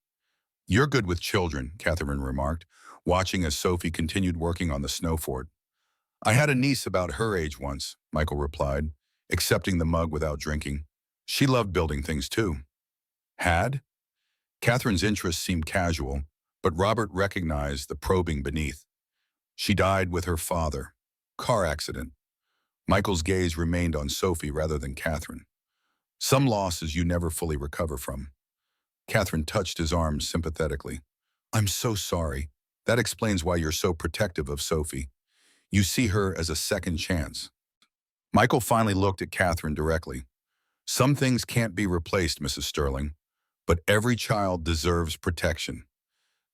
"You're good with children," Catherine remarked, watching as Sophie continued working on the snow fort. "I had a niece about her age once," Michael replied, accepting the mug without drinking. "She loved building things too." "Had?" Catherine's interest seemed casual, but Robert recognized the probing beneath. "She died with her father. Car accident." Michael's gaze remained on Sophie rather than Catherine. "Some losses you never fully recover from." Catherine touched his arm sympathetically. "I'm so sorry. That explains why you're so protective of Sophie. You see her as a second chance." Michael finally looked at Catherine directly. "Some things can't be replaced, Mrs. Sterling, but every child deserves protection."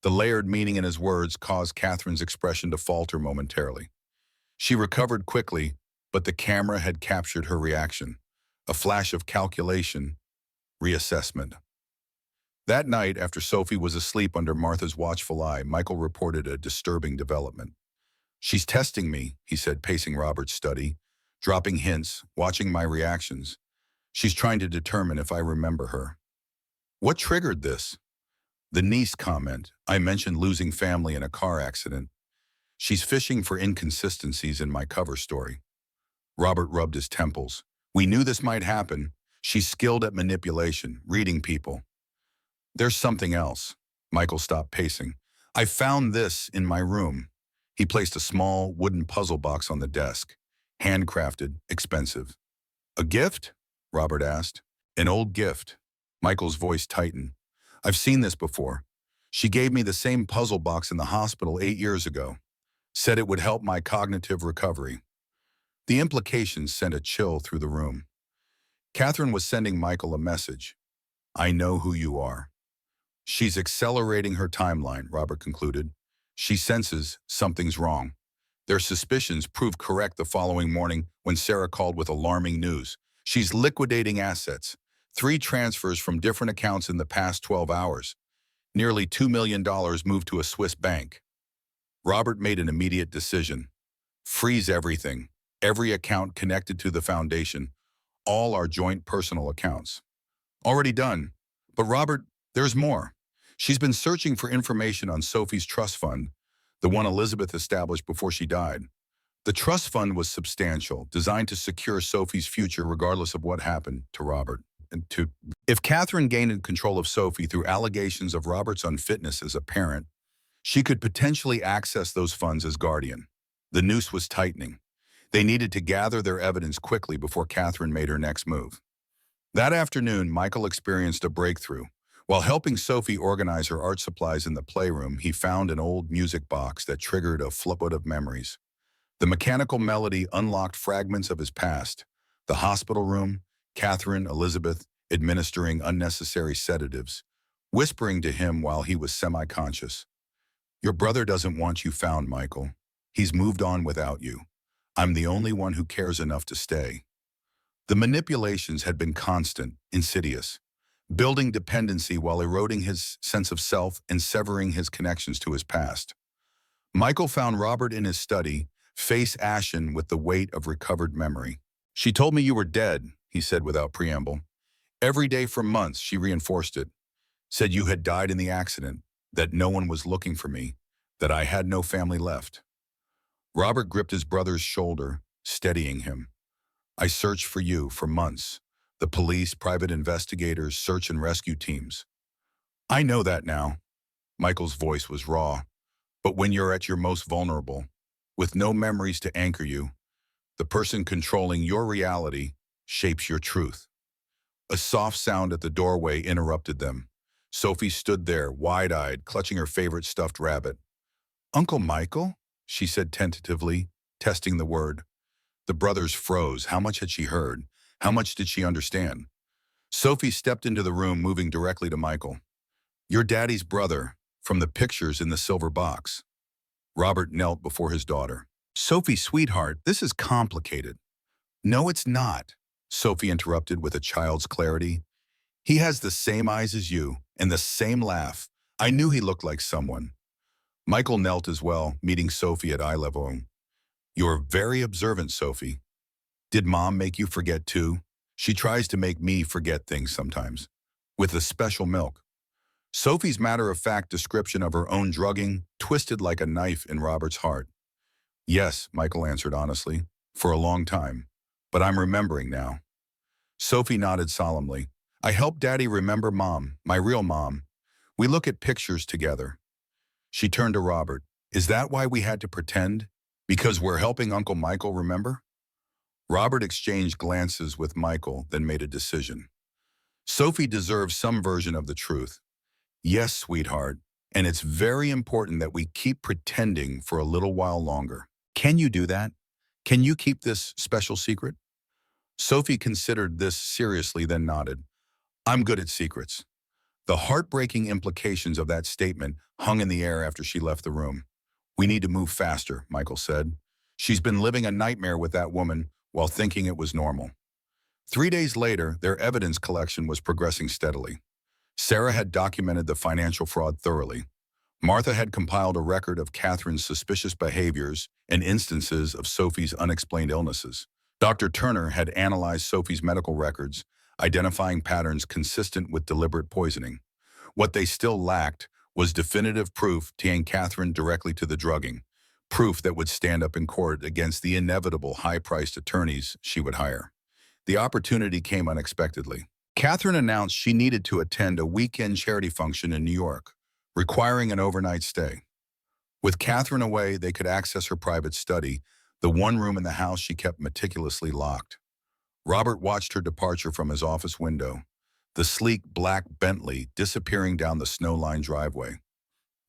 The layered meaning in his words caused Catherine's expression to falter momentarily. She recovered quickly, but the camera had captured her reaction. A flash of calculation, reassessment. That night, after Sophie was asleep under Martha's watchful eye, Michael reported a disturbing development. "She's testing me," he said, pacing Robert's study, dropping hints, watching my reactions. "She's trying to determine if I remember her." "What triggered this?" The niece comment, I mentioned losing family in a car accident. She's fishing for inconsistencies in my cover story. Robert rubbed his temples. We knew this might happen. She's skilled at manipulation, reading people. There's something else. Michael stopped pacing. I found this in my room. He placed a small wooden puzzle box on the desk. Handcrafted, expensive. A gift? Robert asked. An old gift. Michael's voice tightened. I've seen this before. She gave me the same puzzle box in the hospital 8 years ago. Said it would help my cognitive recovery. The implications sent a chill through the room. Catherine was sending Michael a message. I know who you are. She's accelerating her timeline, Robert concluded. She senses something's wrong. Their suspicions proved correct the following morning when Sarah called with alarming news. She's liquidating assets. 3 transfers from different accounts in the past 12 hours. Nearly $2 million moved to a Swiss bank. Robert made an immediate decision. Freeze everything. Every account connected to the foundation. All our joint personal accounts. Already done. But Robert, there's more. She's been searching for information on Sophie's trust fund, the one Elizabeth established before she died. The trust fund was substantial, designed to secure Sophie's future regardless of what happened to Robert. If Catherine gained control of Sophie through allegations of Robert's unfitness as a parent, she could potentially access those funds as guardian. The noose was tightening. They needed to gather their evidence quickly before Catherine made her next move. That afternoon, Michael experienced a breakthrough. While helping Sophie organize her art supplies in the playroom, he found an old music box that triggered a flood of memories. The mechanical melody unlocked fragments of his past. The hospital room, Catherine, Elizabeth, administering unnecessary sedatives, whispering to him while he was semi-conscious. Your brother doesn't want you found, Michael. He's moved on without you. I'm the only one who cares enough to stay. The manipulations had been constant, insidious, building dependency while eroding his sense of self and severing his connections to his past. Michael found Robert in his study, face ashen with the weight of recovered memory. She told me you were dead, he said without preamble. Every day for months, she reinforced it. Said you had died in the accident, that no one was looking for me, that I had no family left. Robert gripped his brother's shoulder, steadying him. I searched for you for months. The police, private investigators, search and rescue teams. I know that now. Michael's voice was raw. But when you're at your most vulnerable, with no memories to anchor you, the person controlling your reality shapes your truth. A soft sound at the doorway interrupted them. Sophie stood there, wide-eyed, clutching her favorite stuffed rabbit. Uncle Michael? She said tentatively, testing the word. The brothers froze. How much had she heard? How much did she understand? Sophie stepped into the room, moving directly to Michael. Your daddy's brother, from the pictures in the silver box. Robert knelt before his daughter. Sophie, sweetheart, this is complicated. No, it's not, Sophie interrupted with a child's clarity. He has the same eyes as you, and the same laugh. I knew he looked like someone. Michael knelt as well, meeting Sophie at eye level. You're very observant, Sophie. Did Mom make you forget too? She tries to make me forget things sometimes. With the special milk. Sophie's matter-of-fact description of her own drugging twisted like a knife in Robert's heart. Yes, Michael answered honestly, for a long time. But I'm remembering now. Sophie nodded solemnly. I helped Daddy remember Mom, my real mom. We look at pictures together. She turned to Robert. Is that why we had to pretend? Because we're helping Uncle Michael remember? Robert exchanged glances with Michael, then made a decision. Sophie deserves some version of the truth. Yes, sweetheart, and it's very important that we keep pretending for a little while longer. Can you do that? Can you keep this special secret? Sophie considered this seriously, then nodded. I'm good at secrets. The heartbreaking implications of that statement hung in the air after she left the room. We need to move faster, Michael said. She's been living a nightmare with that woman while thinking it was normal. 3 days later, their evidence collection was progressing steadily. Sarah had documented the financial fraud thoroughly. Martha had compiled a record of Catherine's suspicious behaviors and instances of Sophie's unexplained illnesses. Dr. Turner had analyzed Sophie's medical records, identifying patterns consistent with deliberate poisoning. What they still lacked was definitive proof tying Catherine directly to the drugging, proof that would stand up in court against the inevitable high-priced attorneys she would hire. The opportunity came unexpectedly. Catherine announced she needed to attend a weekend charity function in New York, requiring an overnight stay. With Catherine away, they could access her private study, the one room in the house she kept meticulously locked. Robert watched her departure from his office window, the sleek black Bentley disappearing down the snow-lined driveway.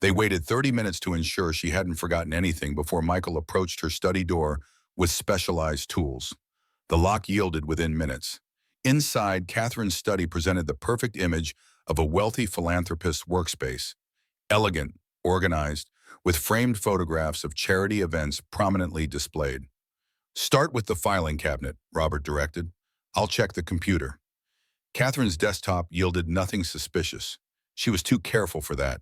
They waited 30 minutes to ensure she hadn't forgotten anything before Michael approached her study door with specialized tools. The lock yielded within minutes. Inside, Catherine's study presented the perfect image of a wealthy philanthropist's workspace, elegant, organized, with framed photographs of charity events prominently displayed. "Start with the filing cabinet," Robert directed. "I'll check the computer." Catherine's desktop yielded nothing suspicious. She was too careful for that.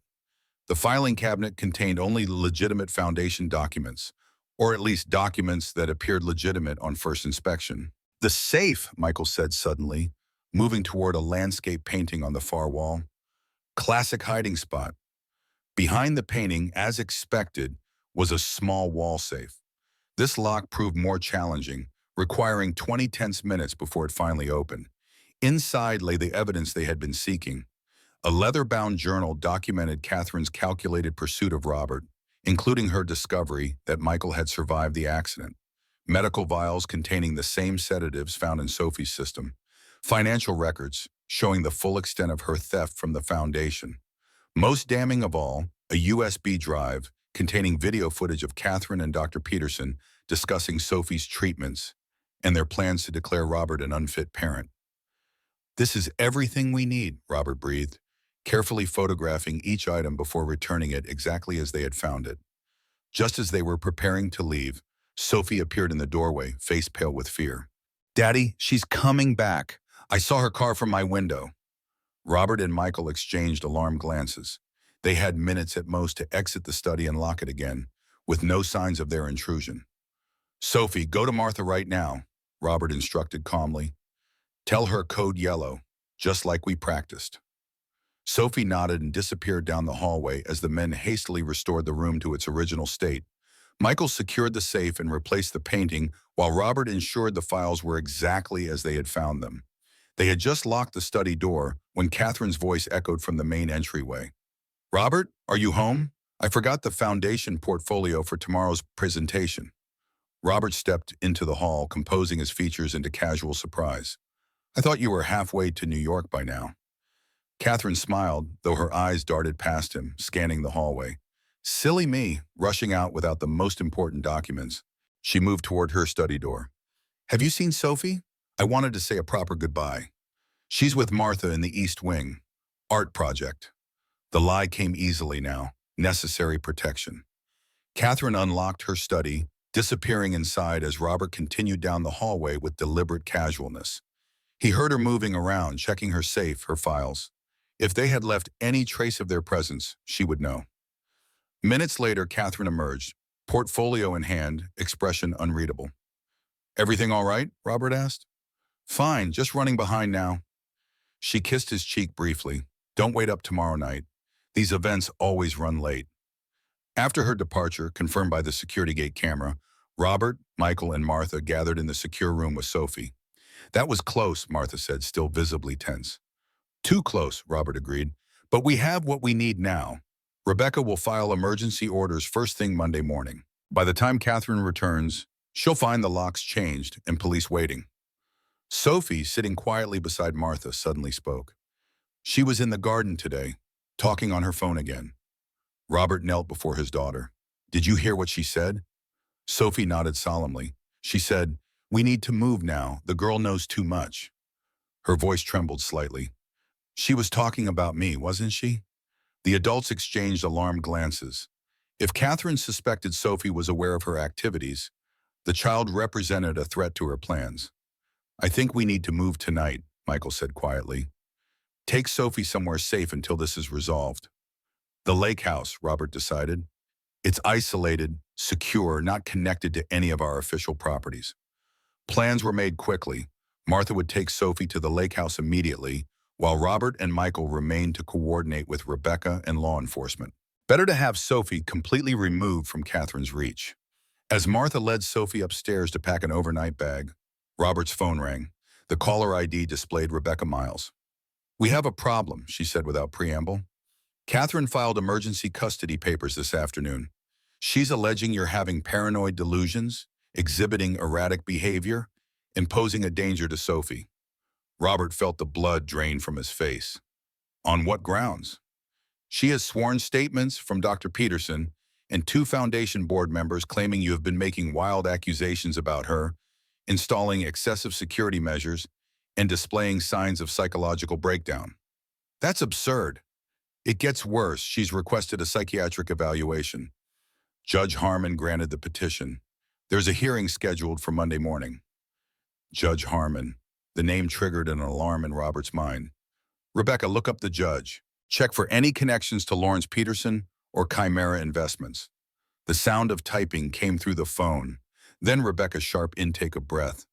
The filing cabinet contained only legitimate foundation documents, or at least documents that appeared legitimate on first inspection. "The safe," Michael said suddenly, moving toward a landscape painting on the far wall. "Classic hiding spot." Behind the painting, as expected, was a small wall safe. This lock proved more challenging, requiring 20 tense minutes before it finally opened. Inside lay the evidence they had been seeking. A leather-bound journal documented Catherine's calculated pursuit of Robert, including her discovery that Michael had survived the accident. Medical vials containing the same sedatives found in Sophie's system. Financial records showing the full extent of her theft from the foundation. Most damning of all, a USB drive containing video footage of Catherine and Dr. Peterson discussing Sophie's treatments and their plans to declare Robert an unfit parent. "This is everything we need," Robert breathed, carefully photographing each item before returning it exactly as they had found it. Just as they were preparing to leave, Sophie appeared in the doorway, face pale with fear. "Daddy, she's coming back. I saw her car from my window." Robert and Michael exchanged alarmed glances. They had minutes at most to exit the study and lock it again, with no signs of their intrusion. "Sophie, go to Martha right now," Robert instructed calmly. "Tell her code yellow, just like we practiced." Sophie nodded and disappeared down the hallway as the men hastily restored the room to its original state. Michael secured the safe and replaced the painting, while Robert ensured the files were exactly as they had found them. They had just locked the study door when Catherine's voice echoed from the main entryway. "Robert, are you home? I forgot the foundation portfolio for tomorrow's presentation." Robert stepped into the hall, composing his features into casual surprise. "I thought you were halfway to New York by now." Catherine smiled, though her eyes darted past him, scanning the hallway. "Silly me, rushing out without the most important documents." She moved toward her study door. "Have you seen Sophie? I wanted to say a proper goodbye." "She's with Martha in the East Wing. Art project." The lie came easily now. Necessary protection. Catherine unlocked her study, disappearing inside as Robert continued down the hallway with deliberate casualness. He heard her moving around, checking her safe, her files. If they had left any trace of their presence, she would know. Minutes later, Catherine emerged, portfolio in hand, expression unreadable. "Everything all right?" Robert asked. "Fine, just running behind now." She kissed his cheek briefly. "Don't wait up tomorrow night. These events always run late." After her departure, confirmed by the security gate camera, Robert, Michael, and Martha gathered in the secure room with Sophie. "That was close," Martha said, still visibly tense. "Too close," Robert agreed. "But we have what we need now. Rebecca will file emergency orders first thing Monday morning. By the time Catherine returns, she'll find the locks changed and police waiting." Sophie, sitting quietly beside Martha, suddenly spoke. "She was in the garden today, talking on her phone again." Robert knelt before his daughter. "Did you hear what she said?" Sophie nodded solemnly. "She said, 'We need to move now. The girl knows too much.'" Her voice trembled slightly. "She was talking about me, wasn't she?" The adults exchanged alarmed glances. If Catherine suspected Sophie was aware of her activities, the child represented a threat to her plans. "I think we need to move tonight," Michael said quietly. "Take Sophie somewhere safe until this is resolved." "The lake house," Robert decided. "It's isolated, secure, not connected to any of our official properties." Plans were made quickly. Martha would take Sophie to the lake house immediately, while Robert and Michael remained to coordinate with Rebecca and law enforcement. Better to have Sophie completely removed from Catherine's reach. As Martha led Sophie upstairs to pack an overnight bag, Robert's phone rang. The caller ID displayed Rebecca Miles. "We have a problem," she said without preamble. "Catherine filed emergency custody papers this afternoon. She's alleging you're having paranoid delusions, exhibiting erratic behavior, and posing a danger to Sophie." Robert felt the blood drain from his face. "On what grounds?" "She has sworn statements from Dr. Peterson and two foundation board members claiming you have been making wild accusations about her, installing excessive security measures, and displaying signs of psychological breakdown." "That's absurd." "It gets worse. She's requested a psychiatric evaluation." Judge Harmon granted the petition. "There's a hearing scheduled for Monday morning." Judge Harmon. The name triggered an alarm in Robert's mind. "Rebecca, look up the judge. Check for any connections to Lawrence Peterson or Chimera Investments." The sound of typing came through the phone. Then Rebecca's sharp intake of breath.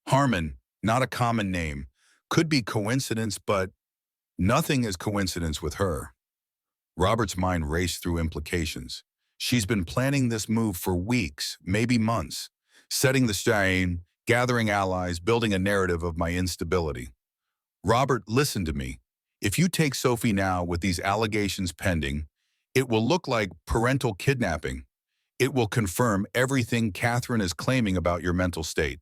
"Harmon, not a common name. Could be coincidence, but nothing is coincidence with her." Robert's mind raced through implications. She's been planning this move for weeks, maybe months, setting the stage, gathering allies, building a narrative of my instability. "Robert, listen to me. If you take Sophie now with these allegations pending, it will look like parental kidnapping. It will confirm everything Catherine is claiming about your mental state."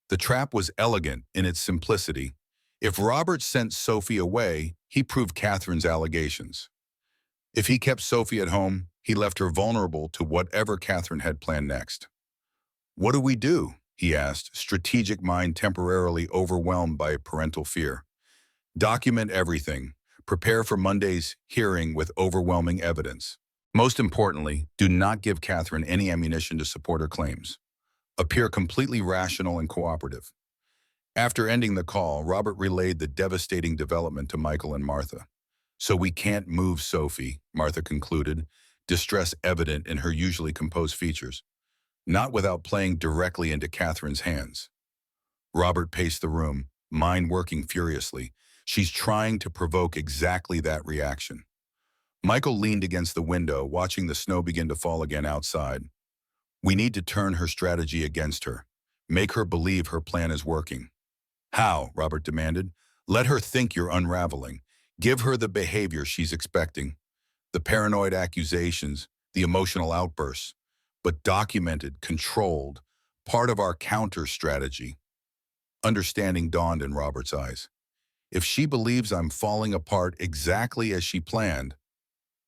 The trap was elegant in its simplicity. If Robert sent Sophie away, he proved Catherine's allegations. If he kept Sophie at home, he left her vulnerable to whatever Catherine had planned next. "What do we do?" he asked, strategic mind temporarily overwhelmed by parental fear. "Document everything. Prepare for Monday's hearing with overwhelming evidence. Most importantly, do not give Catherine any ammunition to support her claims. Appear completely rational and cooperative." After ending the call, Robert relayed the devastating development to Michael and Martha. "So we can't move Sophie," Martha concluded, distress evident in her usually composed features. "Not without playing directly into Catherine's hands." Robert paced the room, mind working furiously. She's trying to provoke exactly that reaction. Michael leaned against the window, watching the snow begin to fall again outside. "We need to turn her strategy against her. Make her believe her plan is working." "How?" Robert demanded. "Let her think you're unraveling. Give her the behavior she's expecting. The paranoid accusations, the emotional outbursts, but documented, controlled, part of our counter strategy." Understanding dawned in Robert's eyes. "If she believes I'm falling apart exactly as she planned,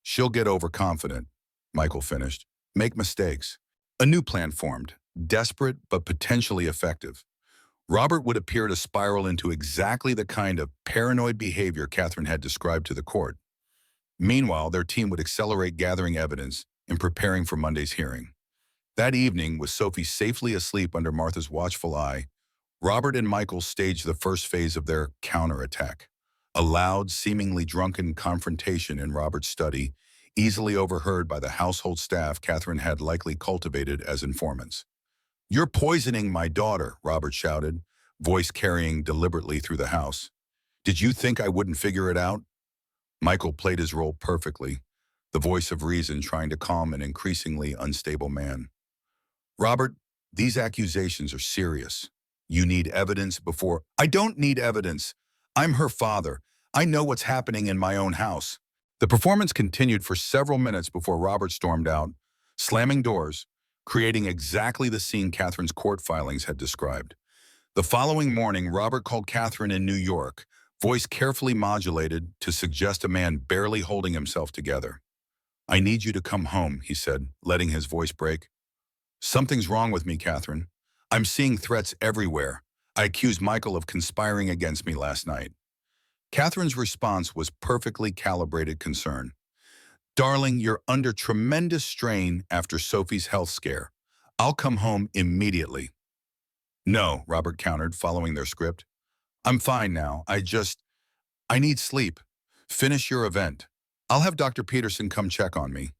she'll get overconfident," Michael finished. "Make mistakes." A new plan formed, desperate but potentially effective. Robert would appear to spiral into exactly the kind of paranoid behavior Catherine had described to the court. Meanwhile, their team would accelerate gathering evidence and preparing for Monday's hearing. That evening, with Sophie safely asleep under Martha's watchful eye, Robert and Michael staged the first phase of their counterattack. A loud, seemingly drunken confrontation in Robert's study, easily overheard by the household staff Catherine had likely cultivated as informants. "You're poisoning my daughter," Robert shouted, voice carrying deliberately through the house. "Did you think I wouldn't figure it out?" Michael played his role perfectly, the voice of reason trying to calm an increasingly unstable man. "Robert, these accusations are serious. You need evidence before—" "I don't need evidence. I'm her father. I know what's happening in my own house." The performance continued for several minutes before Robert stormed out, slamming doors, creating exactly the scene Catherine's court filings had described. The following morning, Robert called Catherine in New York, voice carefully modulated to suggest a man barely holding himself together. "I need you to come home," he said, letting his voice break. "Something's wrong with me, Catherine. I'm seeing threats everywhere. I accused Michael of conspiring against me last night." Catherine's response was perfectly calibrated concern. "Darling, you're under tremendous strain after Sophie's health scare. I'll come home immediately." "No," Robert countered, following their script. "I'm fine now. I need sleep. Finish your event. I'll have Dr. Peterson come check on me."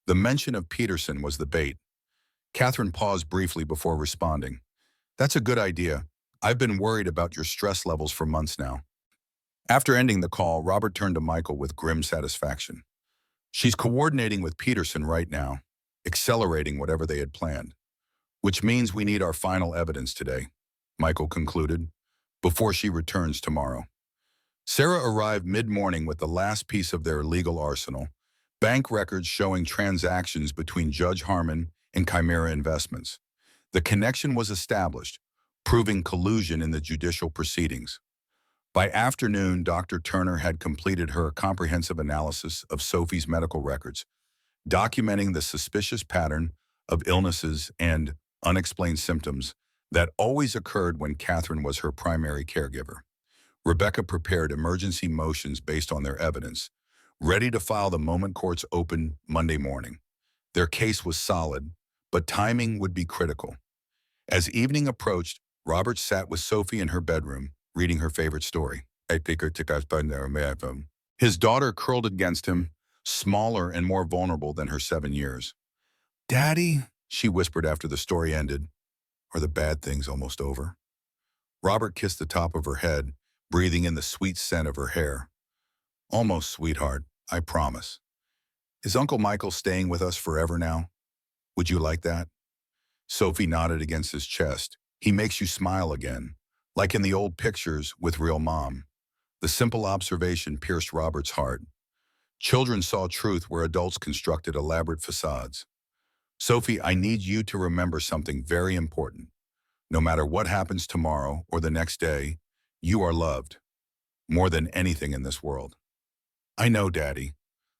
The mention of Peterson was the bait. Catherine paused briefly before responding. "That's a good idea. I've been worried about your stress levels for months now." After ending the call, Robert turned to Michael with grim satisfaction. She's coordinating with Peterson right now, accelerating whatever they had planned. Which means we need our final evidence today, Michael concluded, before she returns tomorrow. Sarah arrived mid-morning with the last piece of their legal arsenal, bank records showing transactions between Judge Harmon and Chimera Investments. The connection was established, proving collusion in the judicial proceedings. By afternoon, Dr. Turner had completed her comprehensive analysis of Sophie's medical records, documenting the suspicious pattern of illnesses and unexplained symptoms that always occurred when Catherine was her primary caregiver. Rebecca prepared emergency motions based on their evidence, ready to file the moment courts opened Monday morning. Their case was solid, but timing would be critical. As evening approached, Robert sat with Sophie in her bedroom, reading her favorite story. His daughter curled against him, smaller and more vulnerable than her 7 years. "Daddy," she whispered after the story ended, "are the bad things almost over?" Robert kissed the top of her head, breathing in the sweet scent of her hair. "Almost, sweetheart, I promise. Is Uncle Michael staying with us forever now? Would you like that?" Sophie nodded against his chest. "He makes you smile again, like in the old pictures with real Mom." The simple observation pierced Robert's heart. Children saw truth where adults constructed elaborate facades. "Sophie, I need you to remember something very important. No matter what happens tomorrow or the next day, you are loved, more than anything in this world." "I know, Daddy."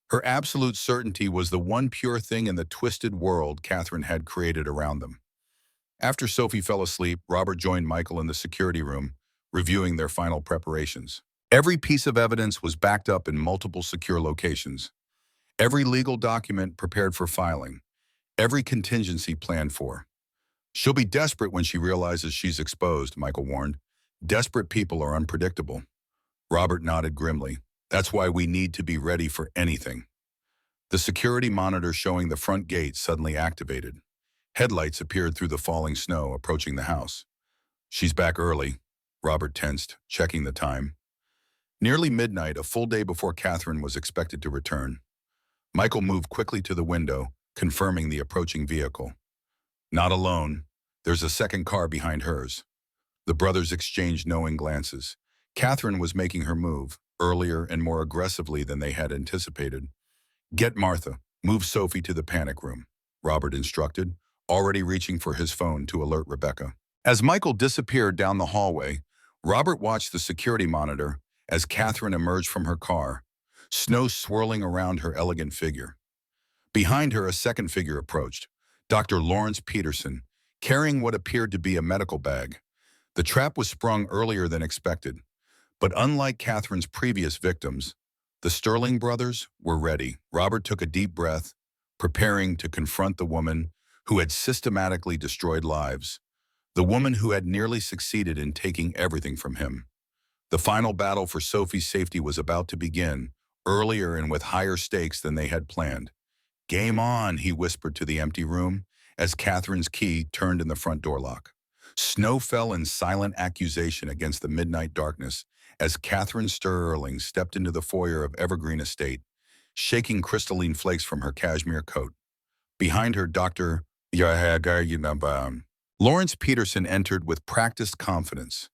Her absolute certainty was the one pure thing in the twisted world Catherine had created around them. After Sophie fell asleep, Robert joined Michael in the security room, reviewing their final preparations. Every piece of evidence was backed up in multiple secure locations. Every legal document prepared for filing. Every contingency planned for. "She'll be desperate when she realizes she's exposed," Michael warned. "Desperate people are unpredictable." Robert nodded grimly. "That's why we need to be ready for anything." The security monitor showing the front gate suddenly activated. Headlights appeared through the falling snow, approaching the house. "She's back early," Robert tensed, checking the time. Nearly midnight, a full day before Catherine was expected to return. Michael moved quickly to the window, confirming the approaching vehicle. "Not alone. There's a second car behind hers." The brothers exchanged knowing glances. Catherine was making her move, earlier and more aggressively than they had anticipated. "Get Martha. Move Sophie to the panic room," Robert instructed, already reaching for his phone to alert Rebecca. As Michael disappeared down the hallway, Robert watched the security monitor as Catherine emerged from her car, snow swirling around her elegant figure. Behind her, a second figure approached, Dr. Lawrence Peterson, carrying what appeared to be a medical bag. The trap was sprung earlier than expected, but unlike Catherine's previous victims, the Sterling brothers were ready. Robert took a deep breath, preparing to confront the woman who had systematically destroyed lives, the woman who had nearly succeeded in taking everything from him. The final battle for Sophie's safety was about to begin, earlier and with higher stakes than they had planned. "Game on," he whispered to the empty room as Catherine's key turned in the front door lock. Snow fell in silent accusation against the midnight darkness as Catherine Sterling stepped into the foyer of Evergreen Estate, shaking crystalline flakes from her cashmere coat. Behind her, Dr. Lawrence Peterson entered with practiced confidence,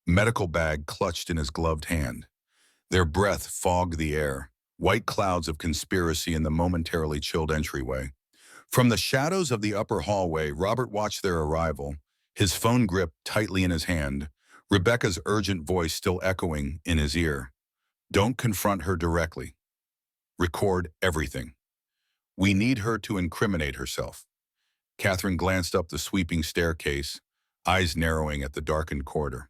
medical bag clutched in his gloved hand. Their breath fogged the air, white clouds of conspiracy in the momentarily chilled entryway. From the shadows of the upper hallway, Robert watched their arrival, his phone gripped tightly in his hand, Rebecca's urgent voice still echoing in his ear. "Don't confront her directly. Record everything. We need her to incriminate herself." Catherine glanced up the sweeping staircase, eyes narrowing at the darkened corridor.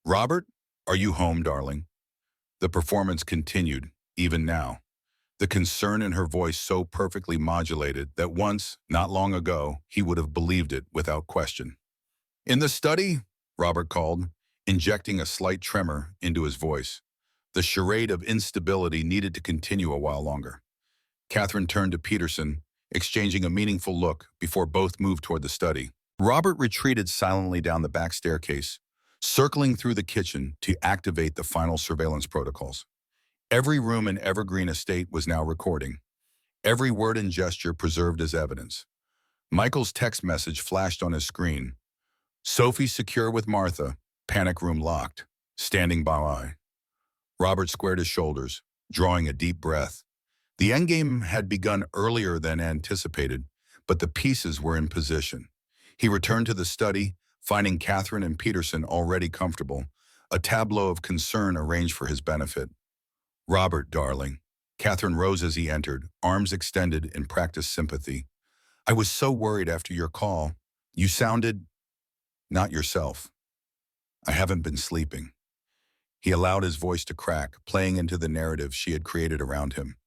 "Robert, are you home, darling?" The performance continued, even now. The concern in her voice so perfectly modulated that once, not long ago, he would have believed it without question. "In the study?" Robert called, injecting a slight tremor into his voice. The charade of instability needed to continue a while longer. Catherine turned to Peterson, exchanging a meaningful look before both moved toward the study. Robert retreated silently down the back staircase, circling through the kitchen to activate the final surveillance protocols. Every room in Evergreen Estate was now recording, every word and gesture preserved as evidence. Michael's text message flashed on his screen. Sophie secure with Martha, panic room locked, standing by. Robert squared his shoulders, drawing a deep breath. The endgame had begun earlier than anticipated, but the pieces were in position. He returned to the study, finding Catherine and Peterson already comfortable, a tableau of concern arranged for his benefit. Robert, darling. Catherine rose as he entered, arms extended in practiced sympathy. I was so worried after your call. You sounded not yourself. I haven't been sleeping. He allowed his voice to crack, playing into the narrative she had created around him.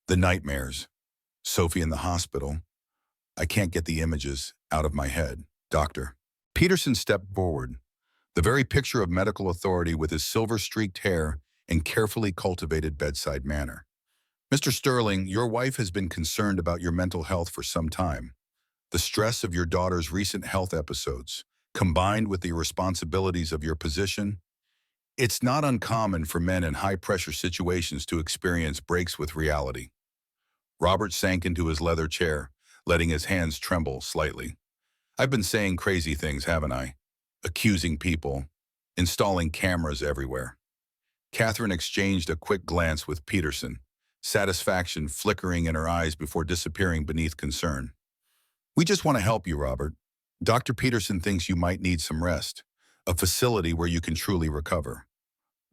The nightmares. Sophie in the hospital. I can't get the images out of my head. Doctor. Peterson stepped forward, the very picture of medical authority with his silver-streaked hair and carefully cultivated bedside manner. Mr. Sterling, your wife has been concerned about your mental health for some time. The stress of your daughter's recent health episodes, combined with the responsibilities of your position, it's not uncommon for men in high-pressure situations to experience breaks with reality. Robert sank into his leather chair, letting his hands tremble slightly. I've been saying crazy things, haven't I? Accusing people, installing cameras everywhere. Catherine exchanged a quick glance with Peterson, satisfaction flickering in her eyes before disappearing beneath concern. We just want to help you, Robert. Dr. Peterson thinks you might need some rest, a facility where you can truly recover.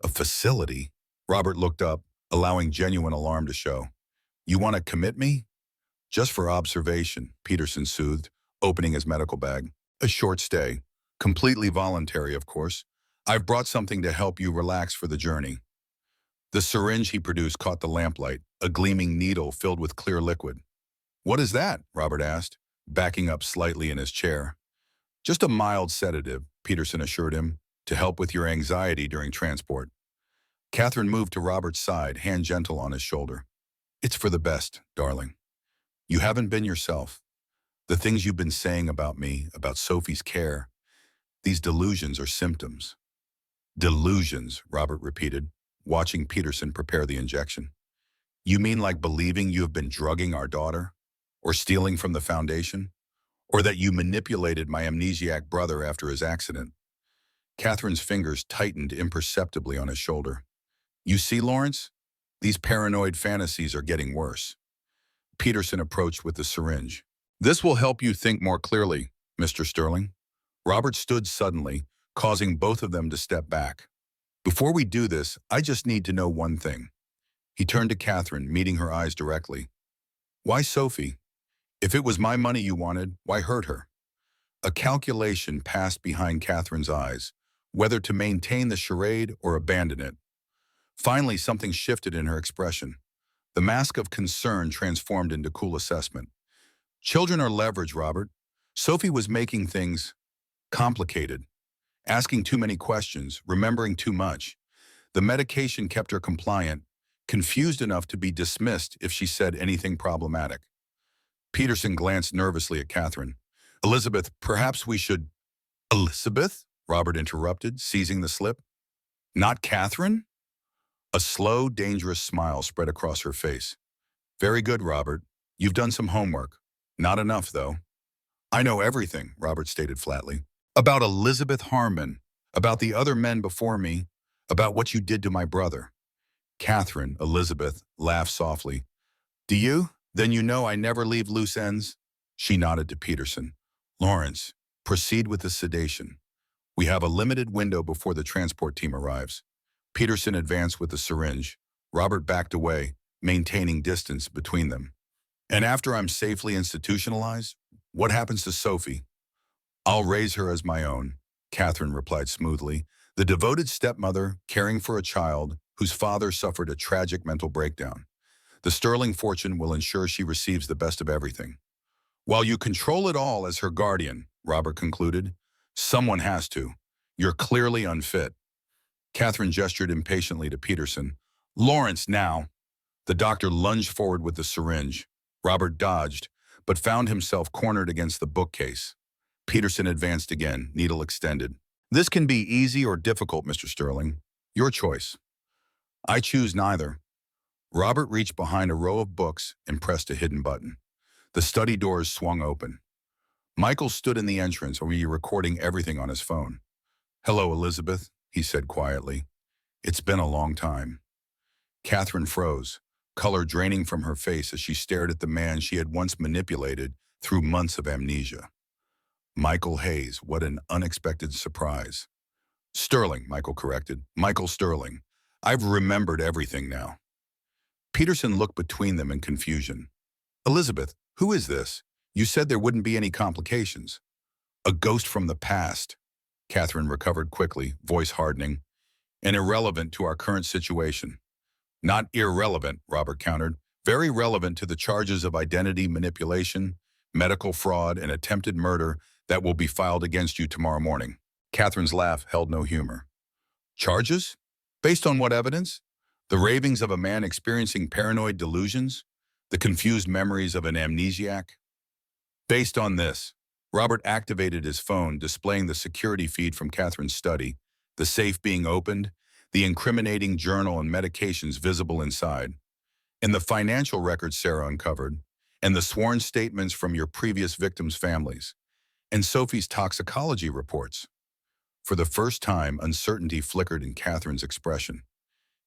A facility? Robert looked up, allowing genuine alarm to show. You want to commit me? Just for observation, Peterson soothed, opening his medical bag. A short stay. Completely voluntary, of course. I've brought something to help you relax for the journey. The syringe he produced caught the lamplight, a gleaming needle filled with clear liquid. What is that? Robert asked, backing up slightly in his chair. Just a mild sedative, Peterson assured him, to help with your anxiety during transport. Catherine moved to Robert's side, hand gentle on his shoulder. It's for the best, darling. You haven't been yourself. The things you've been saying about me, about Sophie's care, these delusions are symptoms. Delusions, Robert repeated, watching Peterson prepare the injection. You mean like believing you have been drugging our daughter? Or stealing from the foundation? Or that you manipulated my amnesiac brother after his accident? Catherine's fingers tightened imperceptibly on his shoulder. You see, Lawrence? These paranoid fantasies are getting worse. Peterson approached with the syringe. This will help you think more clearly, Mr. Sterling. Robert stood suddenly, causing both of them to step back. Before we do this, I just need to know one thing. He turned to Catherine, meeting her eyes directly. Why Sophie? If it was my money you wanted, why hurt her? A calculation passed behind Catherine's eyes, whether to maintain the charade or abandon it. Finally, something shifted in her expression. The mask of concern transformed into cool assessment. Children are leverage, Robert. Sophie was making things complicated, asking too many questions, remembering too much. The medication kept her compliant, confused enough to be dismissed if she said anything problematic. Peterson glanced nervously at Catherine. Elizabeth, perhaps we should... Elizabeth? Robert interrupted, seizing the slip. Not Catherine? A slow, dangerous smile spread across her face. Very good, Robert. You've done some homework. Not enough, though. I know everything, Robert stated flatly. About Elizabeth Harmon, about the other men before me, about what you did to my brother. Catherine, Elizabeth, laughed softly. Do you? Then you know I never leave loose ends? She nodded to Peterson. Lawrence, proceed with the sedation. We have a limited window before the transport team arrives. Peterson advanced with the syringe. Robert backed away, maintaining distance between them. And after I'm safely institutionalized, what happens to Sophie? I'll raise her as my own, Catherine replied smoothly, the devoted stepmother caring for a child whose father suffered a tragic mental breakdown. The Sterling fortune will ensure she receives the best of everything. While you control it all as her guardian, Robert concluded, someone has to. You're clearly unfit. Catherine gestured impatiently to Peterson. Lawrence, now. The doctor lunged forward with the syringe. Robert dodged, but found himself cornered against the bookcase. Peterson advanced again, needle extended. This can be easy or difficult, Mr. Sterling. Your choice. I choose neither. Robert reached behind a row of books and pressed a hidden button. The study doors swung open. Michael stood in the entrance, recording everything on his phone. "Hello, Elizabeth," he said quietly. "It's been a long time." Catherine froze, color draining from her face as she stared at the man she had once manipulated through months of amnesia. Michael Hayes, what an unexpected surprise. "Sterling," Michael corrected. "Michael Sterling. I've remembered everything now." Peterson looked between them in confusion. "Elizabeth, who is this? You said there wouldn't be any complications." "A ghost from the past." Catherine recovered quickly, voice hardening. "And irrelevant to our current situation." "Not irrelevant," Robert countered. "Very relevant to the charges of identity manipulation, medical fraud, and attempted murder that will be filed against you tomorrow morning." Catherine's laugh held no humor. "Charges? Based on what evidence? The ravings of a man experiencing paranoid delusions? The confused memories of an amnesiac?" "Based on this." Robert activated his phone, displaying the security feed from Catherine's study, the safe being opened, the incriminating journal and medications visible inside, and the financial records Sarah uncovered, and the sworn statements from your previous victims' families, and Sophie's toxicology reports. For the first time, uncertainty flickered in Catherine's expression.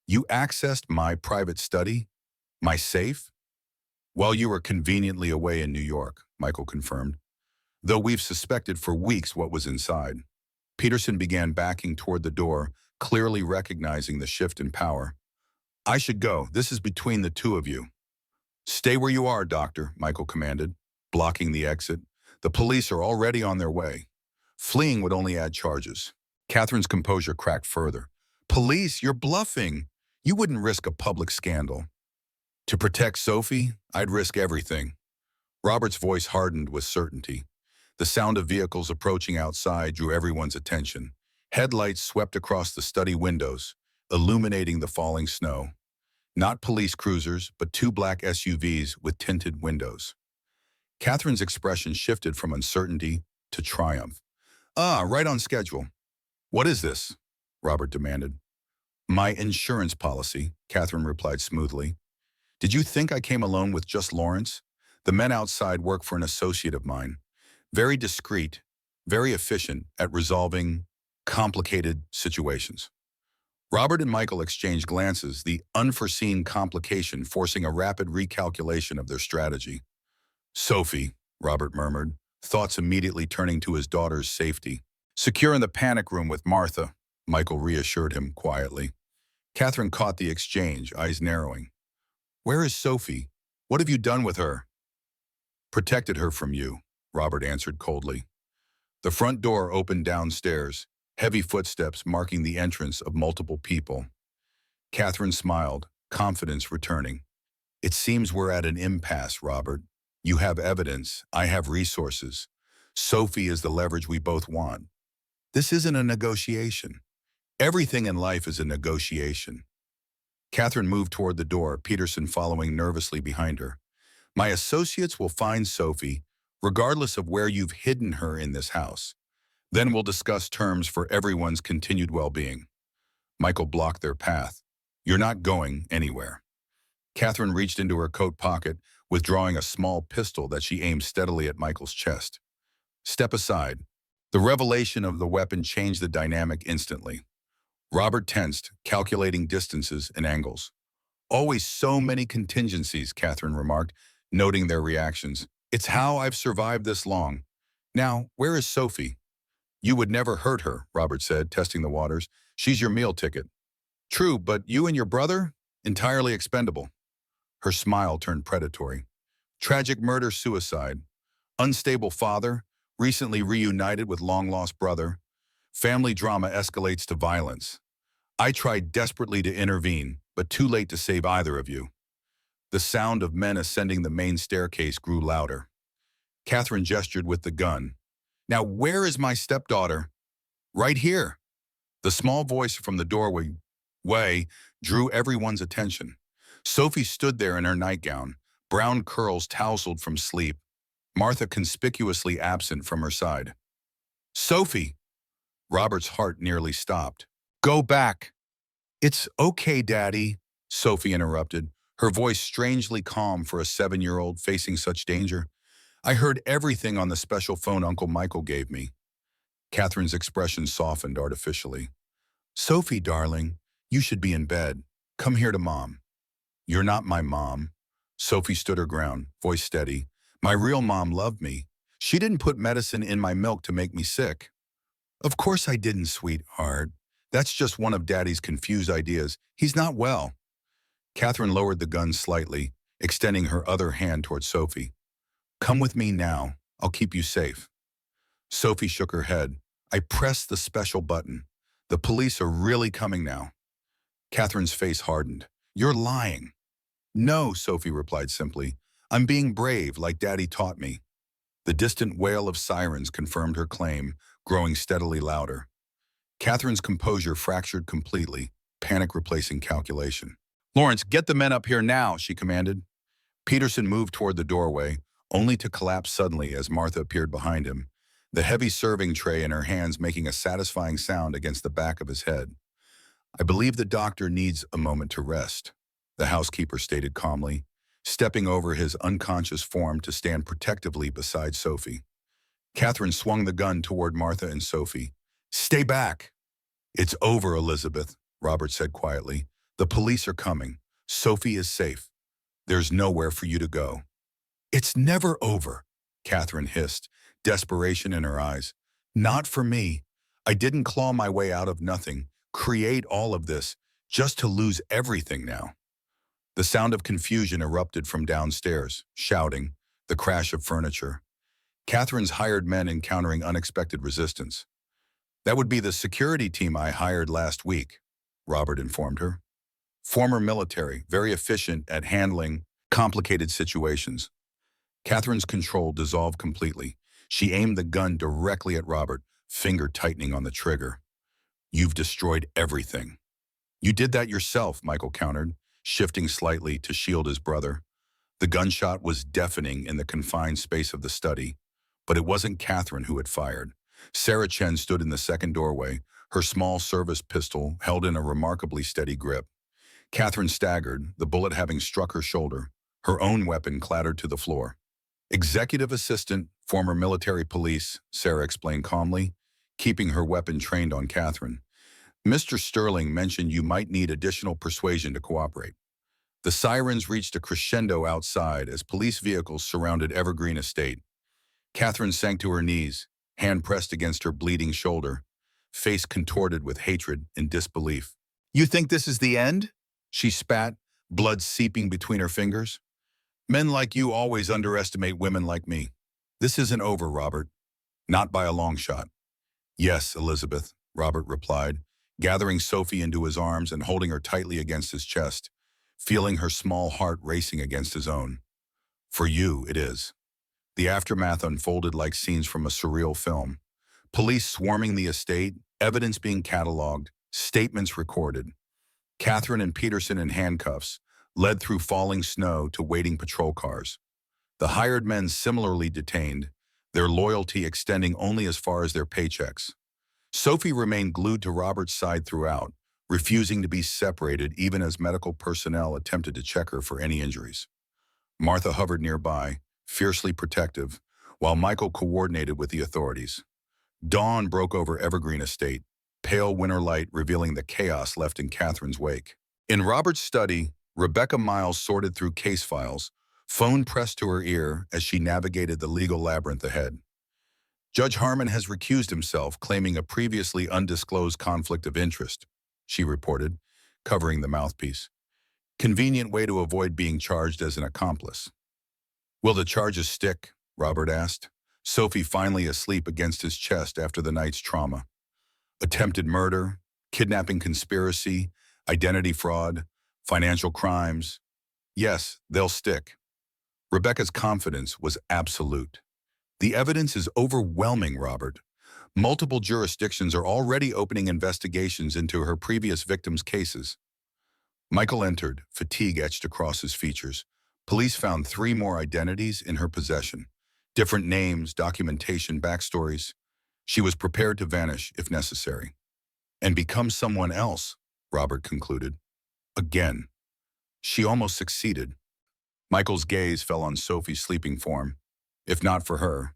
"You accessed my private study? My safe?" "While you were conveniently away in New York," Michael confirmed, "though we've suspected for weeks what was inside." Peterson began backing toward the door, clearly recognizing the shift in power. "I should go. This is between the two of you." "Stay where you are, Doctor," Michael commanded, blocking the exit. "The police are already on their way. Fleeing would only add charges." Catherine's composure cracked further. "Police, you're bluffing. You wouldn't risk a public scandal." "To protect Sophie, I'd risk everything." Robert's voice hardened with certainty. The sound of vehicles approaching outside drew everyone's attention. Headlights swept across the study windows, illuminating the falling snow. Not police cruisers, but two black SUVs with tinted windows. Catherine's expression shifted from uncertainty to triumph. "Ah, right on schedule." "What is this?" Robert demanded. "My insurance policy," Catherine replied smoothly. "Did you think I came alone with just Lawrence? The men outside work for an associate of mine. Very discreet, very efficient at resolving complicated situations." Robert and Michael exchanged glances, the unforeseen complication forcing a rapid recalculation of their strategy. "Sophie," Robert murmured, thoughts immediately turning to his daughter's safety. "Secure in the panic room with Martha," Michael reassured him quietly. Catherine caught the exchange, eyes narrowing. "Where is Sophie? What have you done with her?" "Protected her from you," Robert answered coldly. The front door opened downstairs, heavy footsteps marking the entrance of multiple people. Catherine smiled, confidence returning. "It seems we're at an impasse, Robert. You have evidence, I have resources. Sophie is the leverage we both want. This isn't a negotiation. Everything in life is a negotiation." Catherine moved toward the door, Peterson following nervously behind her. "My associates will find Sophie, regardless of where you've hidden her in this house. Then we'll discuss terms for everyone's continued well-being." Michael blocked their path. "You're not going anywhere." Catherine reached into her coat pocket, withdrawing a small pistol that she aimed steadily at Michael's chest. "Step aside." The revelation of the weapon changed the dynamic instantly. Robert tensed, calculating distances and angles. "Always so many contingencies," Catherine remarked, noting their reactions. "It's how I've survived this long. Now, where is Sophie?" "You would never hurt her," Robert said, testing the waters. "She's your meal ticket." "True, but you and your brother? Entirely expendable." Her smile turned predatory. "Tragic murder-suicide. Unstable father, recently reunited with long-lost brother. Family drama escalates to violence. I tried desperately to intervene, but too late to save either of you." The sound of men ascending the main staircase grew louder. Catherine gestured with the gun. "Now where is my stepdaughter?" "Right here." The small voice from the doorway drew everyone's attention. Sophie stood there in her nightgown, brown curls tousled from sleep, Martha conspicuously absent from her side. "Sophie!" Robert's heart nearly stopped. Go back. It's okay, Daddy, Sophie interrupted, her voice strangely calm for a 7-year-old facing such danger. I heard everything on the special phone Uncle Michael gave me. Catherine's expression softened artificially. Sophie, darling, you should be in bed. Come here to Mom. You're not my mom. Sophie stood her ground, voice steady. My real mom loved me. She didn't put medicine in my milk to make me sick. Of course I didn't, sweetheart. That's just one of Daddy's confused ideas. He's not well. Catherine lowered the gun slightly, extending her other hand toward Sophie. Come with me now. I'll keep you safe. Sophie shook her head. I pressed the special button. The police are really coming now. Catherine's face hardened. You're lying. No, Sophie replied simply. I'm being brave like Daddy taught me. The distant wail of sirens confirmed her claim, growing steadily louder. Catherine's composure fractured completely, panic replacing calculation. Lawrence, get the men up here now, she commanded. Peterson moved toward the doorway, only to collapse suddenly as Martha appeared behind him, the heavy serving tray in her hands making a satisfying sound against the back of his head. I believe the doctor needs a moment to rest, the housekeeper stated calmly, stepping over his unconscious form to stand protectively beside Sophie. Catherine swung the gun toward Martha and Sophie. Stay back. It's over, Elizabeth, Robert said quietly. The police are coming. Sophie is safe. There's nowhere for you to go. It's never over, Catherine hissed, desperation in her eyes. Not for me. I didn't claw my way out of nothing, create all of this, just to lose everything now. The sound of confusion erupted from downstairs, shouting, the crash of furniture. Catherine's hired men encountering unexpected resistance. That would be the security team I hired last week, Robert informed her. Former military, very efficient at handling complicated situations. Catherine's control dissolved completely. She aimed the gun directly at Robert, finger tightening on the trigger. You've destroyed everything. You did that yourself, Michael countered, shifting slightly to shield his brother. The gunshot was deafening in the confined space of the study, but it wasn't Catherine who had fired. Sarah Chen stood in the second doorway, her small service pistol held in a remarkably steady grip. Catherine staggered, the bullet having struck her shoulder. Her own weapon clattered to the floor. Executive assistant, former military police, Sarah explained calmly, keeping her weapon trained on Catherine. Mr. Sterling mentioned you might need additional persuasion to cooperate. The sirens reached a crescendo outside as police vehicles surrounded Evergreen Estate. Catherine sank to her knees, hand pressed against her bleeding shoulder, face contorted with hatred and disbelief. You think this is the end? She spat, blood seeping between her fingers. Men like you always underestimate women like me. This isn't over, Robert. Not by a long shot. Yes, Elizabeth, Robert replied, gathering Sophie into his arms and holding her tightly against his chest, feeling her small heart racing against his own. For you, it is. The aftermath unfolded like scenes from a surreal film. Police swarming the estate, evidence being cataloged, statements recorded. Catherine and Peterson in handcuffs, led through falling snow to waiting patrol cars. The hired men similarly detained, their loyalty extending only as far as their paychecks. Sophie remained glued to Robert's side throughout, refusing to be separated even as medical personnel attempted to check her for any injuries. Martha hovered nearby, fiercely protective, while Michael coordinated with the authorities. Dawn broke over Evergreen Estate, pale winter light revealing the chaos left in Catherine's wake. In Robert's study, Rebecca Miles sorted through case files, phone pressed to her ear as she navigated the legal labyrinth ahead. Judge Harmon has recused himself, claiming a previously undisclosed conflict of interest, she reported, covering the mouthpiece. Convenient way to avoid being charged as an accomplice. Will the charges stick? Robert asked, Sophie finally asleep against his chest after the night's trauma. Attempted murder, kidnapping conspiracy, identity fraud, financial crimes. Yes, they'll stick. Rebecca's confidence was absolute. The evidence is overwhelming, Robert. Multiple jurisdictions are already opening investigations into her previous victims' cases. Michael entered, fatigue etched across his features. Police found 3 more identities in her possession. Different names, documentation, backstories. She was prepared to vanish if necessary. And become someone else, Robert concluded. Again. She almost succeeded. Michael's gaze fell on Sophie's sleeping form. If not for her,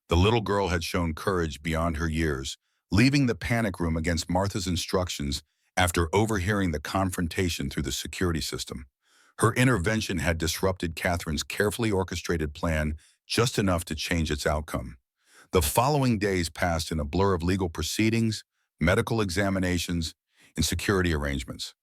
the little girl had shown courage beyond her years, leaving the panic room against Martha's instructions after overhearing the confrontation through the security system. Her intervention had disrupted Catherine's carefully orchestrated plan just enough to change its outcome. The following days passed in a blur of legal proceedings, medical examinations, and security arrangements.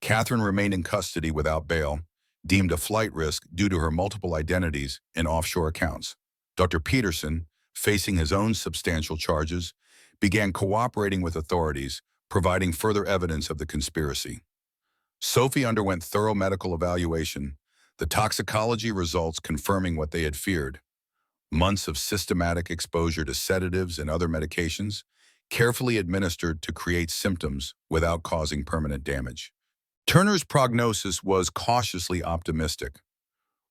Catherine remained in custody without bail, deemed a flight risk due to her multiple identities and offshore accounts. Dr. Peterson, facing his own substantial charges, began cooperating with authorities, providing further evidence of the conspiracy. Sophie underwent thorough medical evaluation, the toxicology results confirming what they had feared. Months of systematic exposure to sedatives and other medications, carefully administered to create symptoms without causing permanent damage. Turner's prognosis was cautiously optimistic.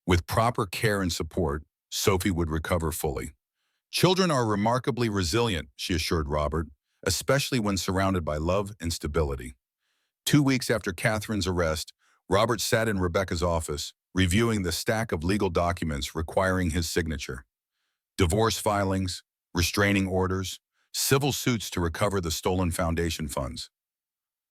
With proper care and support, Sophie would recover fully. Children are remarkably resilient, she assured Robert, especially when surrounded by love and stability. 2 weeks after Catherine's arrest, Robert sat in Rebecca's office, reviewing the stack of legal documents requiring his signature. Divorce filings, restraining orders, civil suits to recover the stolen foundation funds.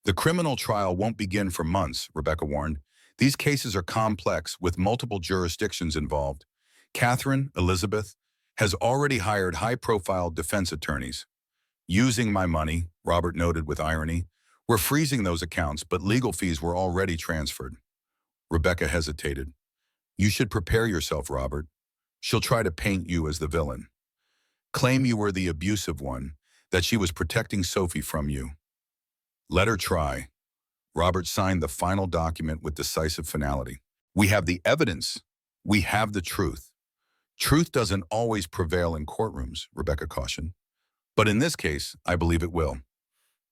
The criminal trial won't begin for months, Rebecca warned. These cases are complex with multiple jurisdictions involved. Catherine, Elizabeth, has already hired high-profile defense attorneys. Using my money, Robert noted with irony, we're freezing those accounts, but legal fees were already transferred. Rebecca hesitated. You should prepare yourself, Robert. She'll try to paint you as the villain. Claim you were the abusive one, that she was protecting Sophie from you. Let her try. Robert signed the final document with decisive finality. We have the evidence. We have the truth. Truth doesn't always prevail in courtrooms, Rebecca cautioned. But in this case, I believe it will.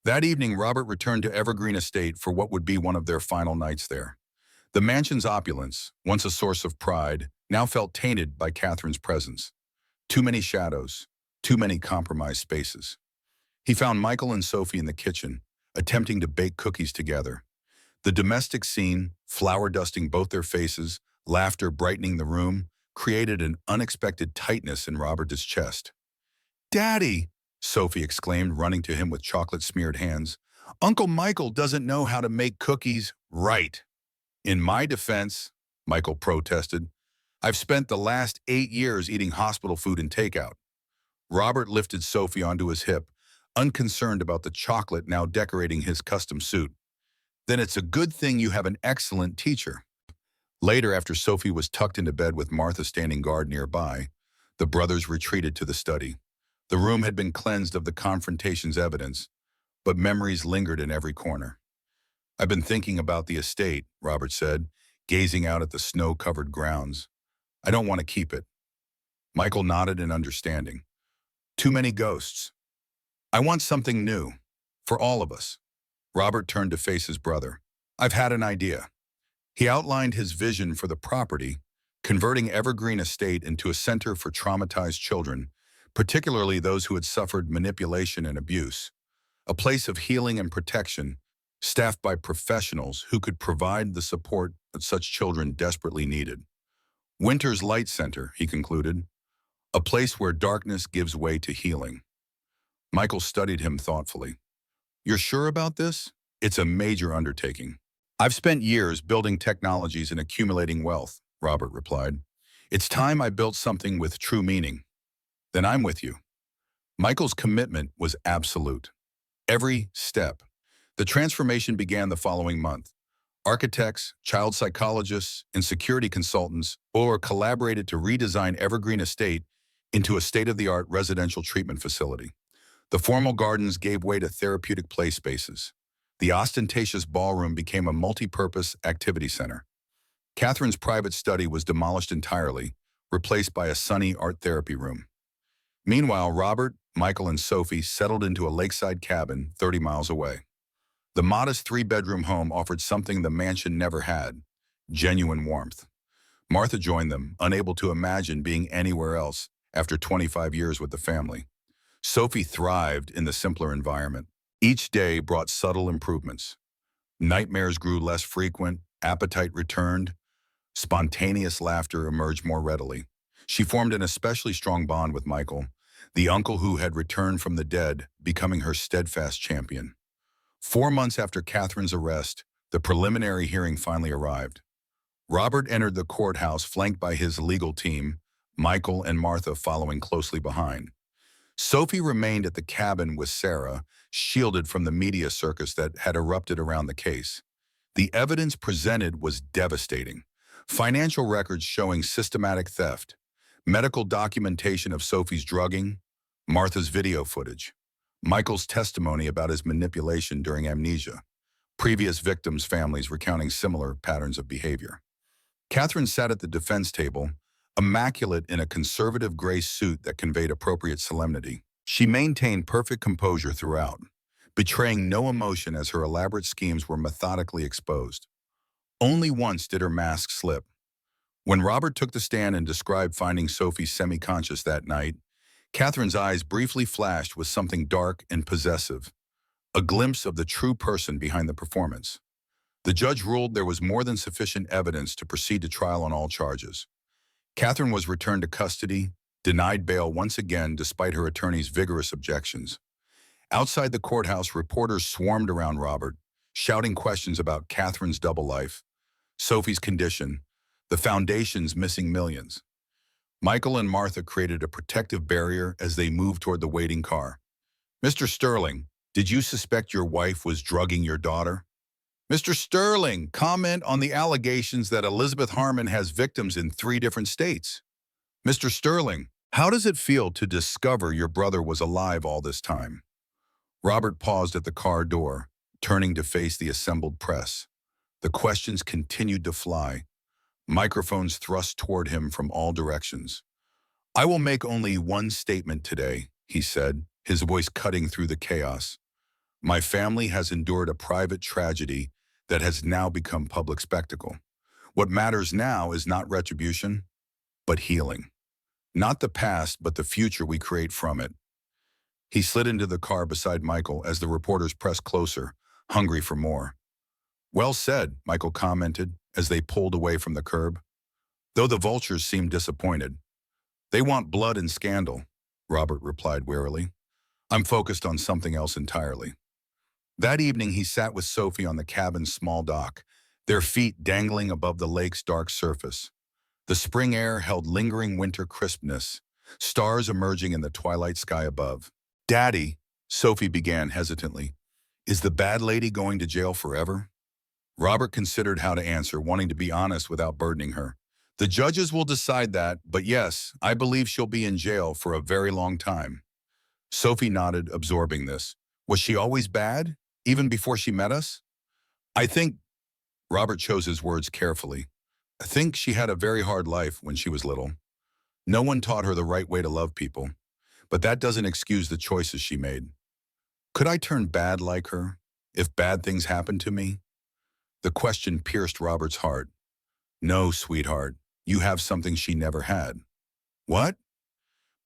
That evening, Robert returned to Evergreen Estate for what would be one of their final nights there. The mansion's opulence, once a source of pride, now felt tainted by Catherine's presence. Too many shadows, too many compromised spaces. He found Michael and Sophie in the kitchen, attempting to bake cookies together. The domestic scene, flour dusting both their faces, laughter brightening the room, created an unexpected tightness in Robert's chest. "Daddy!" Sophie exclaimed, running to him with chocolate-smeared hands. "Uncle Michael doesn't know how to make cookies right." "In my defense," Michael protested, "I've spent the last 8 years eating hospital food and takeout." Robert lifted Sophie onto his hip, unconcerned about the chocolate now decorating his custom suit. "Then it's a good thing you have an excellent teacher." Later, after Sophie was tucked into bed with Martha standing guard nearby, the brothers retreated to the study. The room had been cleansed of the confrontation's evidence, but memories lingered in every corner. "I've been thinking about the estate," Robert said, gazing out at the snow-covered grounds. "I don't want to keep it." Michael nodded in understanding. "Too many ghosts. I want something new, for all of us." Robert turned to face his brother. "I've had an idea." He outlined his vision for the property, converting Evergreen Estate into a center for traumatized children, particularly those who had suffered manipulation and abuse. A place of healing and protection, staffed by professionals who could provide the support that such children desperately needed. Winter's Light Center, he concluded, a place where darkness gives way to healing. Michael studied him thoughtfully. "You're sure about this? It's a major undertaking." "I've spent years building technologies and accumulating wealth," Robert replied. "It's time I built something with true meaning." "Then I'm with you." Michael's commitment was absolute. Every step. The transformation began the following month. Architects, child psychologists, and security consultants all collaborated to redesign Evergreen Estate into a state-of-the-art residential treatment facility. The formal gardens gave way to therapeutic play spaces. The ostentatious ballroom became a multi-purpose activity center. Catherine's private study was demolished entirely, replaced by a sunny art therapy room. Meanwhile, Robert, Michael, and Sophie settled into a lakeside cabin 30 miles away. The modest 3-bedroom home offered something the mansion never had: genuine warmth. Martha joined them, unable to imagine being anywhere else after 25 years with the family. Sophie thrived in the simpler environment. Each day brought subtle improvements. Nightmares grew less frequent, appetite returned, spontaneous laughter emerged more readily. She formed an especially strong bond with Michael, the uncle who had returned from the dead, becoming her steadfast champion. 4 months after Catherine's arrest, the preliminary hearing finally arrived. Robert entered the courthouse flanked by his legal team, Michael and Martha following closely behind. Sophie remained at the cabin with Sarah, shielded from the media circus that had erupted around the case. The evidence presented was devastating. Financial records showing systematic theft, medical documentation of Sophie's drugging, Martha's video footage, Michael's testimony about his manipulation during amnesia, previous victims' families recounting similar patterns of behavior. Catherine sat at the defense table, immaculate in a conservative gray suit that conveyed appropriate solemnity. She maintained perfect composure throughout, betraying no emotion as her elaborate schemes were methodically exposed. Only once did her mask slip. When Robert took the stand and described finding Sophie semi-conscious that night, Catherine's eyes briefly flashed with something dark and possessive, a glimpse of the true person behind the performance. The judge ruled there was more than sufficient evidence to proceed to trial on all charges. Catherine was returned to custody, denied bail once again despite her attorney's vigorous objections. Outside the courthouse, reporters swarmed around Robert, shouting questions about Catherine's double life, Sophie's condition, the foundation's missing millions. Michael and Martha created a protective barrier as they moved toward the waiting car. "Mr. Sterling, did you suspect your wife was drugging your daughter?" "Mr. Sterling, comment on the allegations that Elizabeth Harmon has victims in 3 different states." "Mr. Sterling, how does it feel to discover your brother was alive all this time?" Robert paused at the car door, turning to face the assembled press. The questions continued to fly, microphones thrust toward him from all directions. "I will make only one statement today," he said, his voice cutting through the chaos. "My family has endured a private tragedy that has now become public spectacle. What matters now is not retribution, but healing. Not the past, but the future we create from it." He slid into the car beside Michael as the reporters pressed closer, hungry for more. "Well said," Michael commented as they pulled away from the curb, though the vultures seemed disappointed. "They want blood and scandal," Robert replied wearily. "I'm focused on something else entirely." That evening, he sat with Sophie on the cabin's small dock, their feet dangling above the lake's dark surface. The spring air held lingering winter crispness, stars emerging in the twilight sky above. "Daddy," Sophie began hesitantly, "is the bad lady going to jail forever?" Robert considered how to answer, wanting to be honest without burdening her. "The judges will decide that, but yes, I believe she'll be in jail for a very long time." Sophie nodded, absorbing this. "Was she always bad, even before she met us?" "I think," Robert chose his words carefully, "I think she had a very hard life when she was little. No one taught her the right way to love people, but that doesn't excuse the choices she made." "Could I turn bad like her, if bad things happened to me?" The question pierced Robert's heart. "No, sweetheart, you have something she never had." "What?"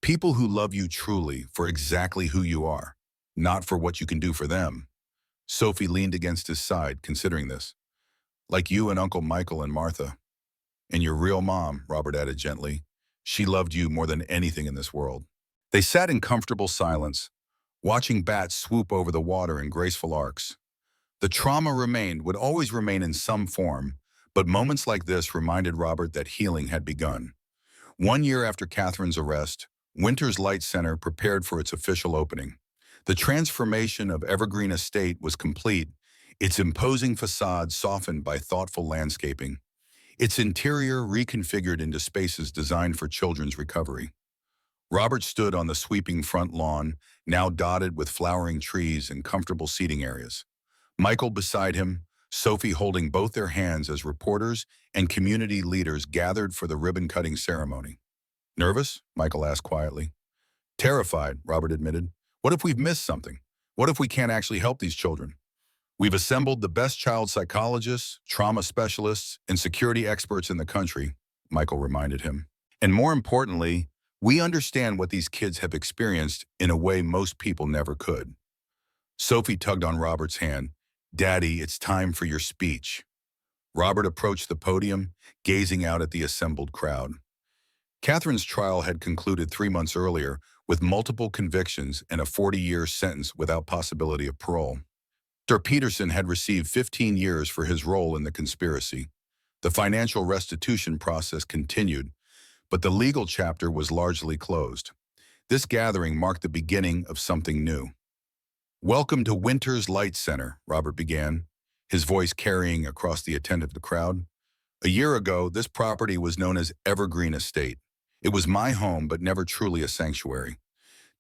"People who love you truly for exactly who you are, not for what you can do for them." Sophie leaned against his side, considering this. "Like you and Uncle Michael and Martha. And your real mom," Robert added gently. "She loved you more than anything in this world." They sat in comfortable silence, watching bats swoop over the water in graceful arcs. The trauma remained, would always remain in some form, but moments like this reminded Robert that healing had begun. 1 year after Catherine's arrest, Winter's Light Center prepared for its official opening. The transformation of Evergreen Estate was complete, its imposing facade softened by thoughtful landscaping, its interior reconfigured into spaces designed for children's recovery. Robert stood on the sweeping front lawn, now dotted with flowering trees and comfortable seating areas. Michael beside him, Sophie holding both their hands as reporters and community leaders gathered for the ribbon-cutting ceremony. "Nervous?" Michael asked quietly. "Terrified," Robert admitted. "What if we've missed something? What if we can't actually help these children?" "We've assembled the best child psychologists, trauma specialists, and security experts in the country," Michael reminded him. "And more importantly, We understand what these kids have experienced in a way most people never could. Sophie tugged on Robert's hand. Daddy, it's time for your speech. Robert approached the podium, gazing out at the assembled crowd. Catherine's trial had concluded 3 months earlier with multiple convictions and a 40-year sentence without possibility of parole. Sir Peterson had received 15 years for his role in the conspiracy. The financial restitution process continued, but the legal chapter was largely closed. This gathering marked the beginning of something new. Welcome to Winter's Light Center, Robert began, his voice carrying across the attentive crowd. A year ago, this property was known as Evergreen Estate. It was my home, but never truly a sanctuary.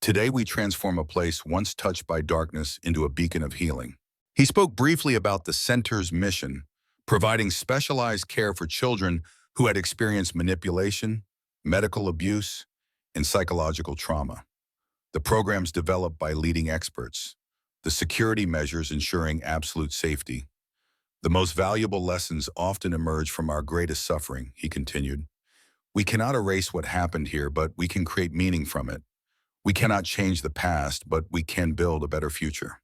Today, we transform a place once touched by darkness into a beacon of healing. He spoke briefly about the center's mission, providing specialized care for children who had experienced manipulation, medical abuse, and psychological trauma. The programs developed by leading experts, the security measures ensuring absolute safety. The most valuable lessons often emerge from our greatest suffering, he continued. We cannot erase what happened here, but we can create meaning from it. We cannot change the past, but we can build a better future.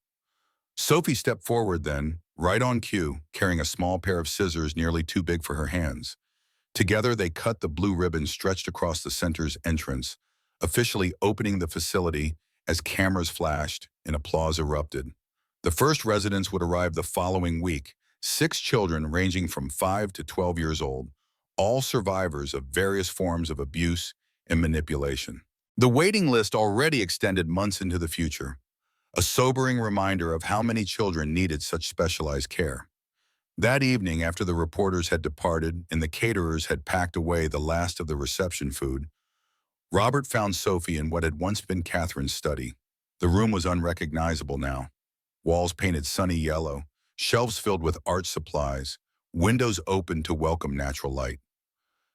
Sophie stepped forward then, right on cue, carrying a small pair of scissors nearly too big for her hands. Together, they cut the blue ribbon stretched across the center's entrance, officially opening the facility as cameras flashed and applause erupted. The first residents would arrive the following week, 6 children ranging from 5 to 12 years old, all survivors of various forms of abuse and manipulation. The waiting list already extended months into the future, a sobering reminder of how many children needed such specialized care. That evening, after the reporters had departed and the caterers had packed away the last of the reception food, Robert found Sophie in what had once been Catherine's study. The room was unrecognizable now. Walls painted sunny yellow, shelves filled with art supplies, windows open to welcome natural light.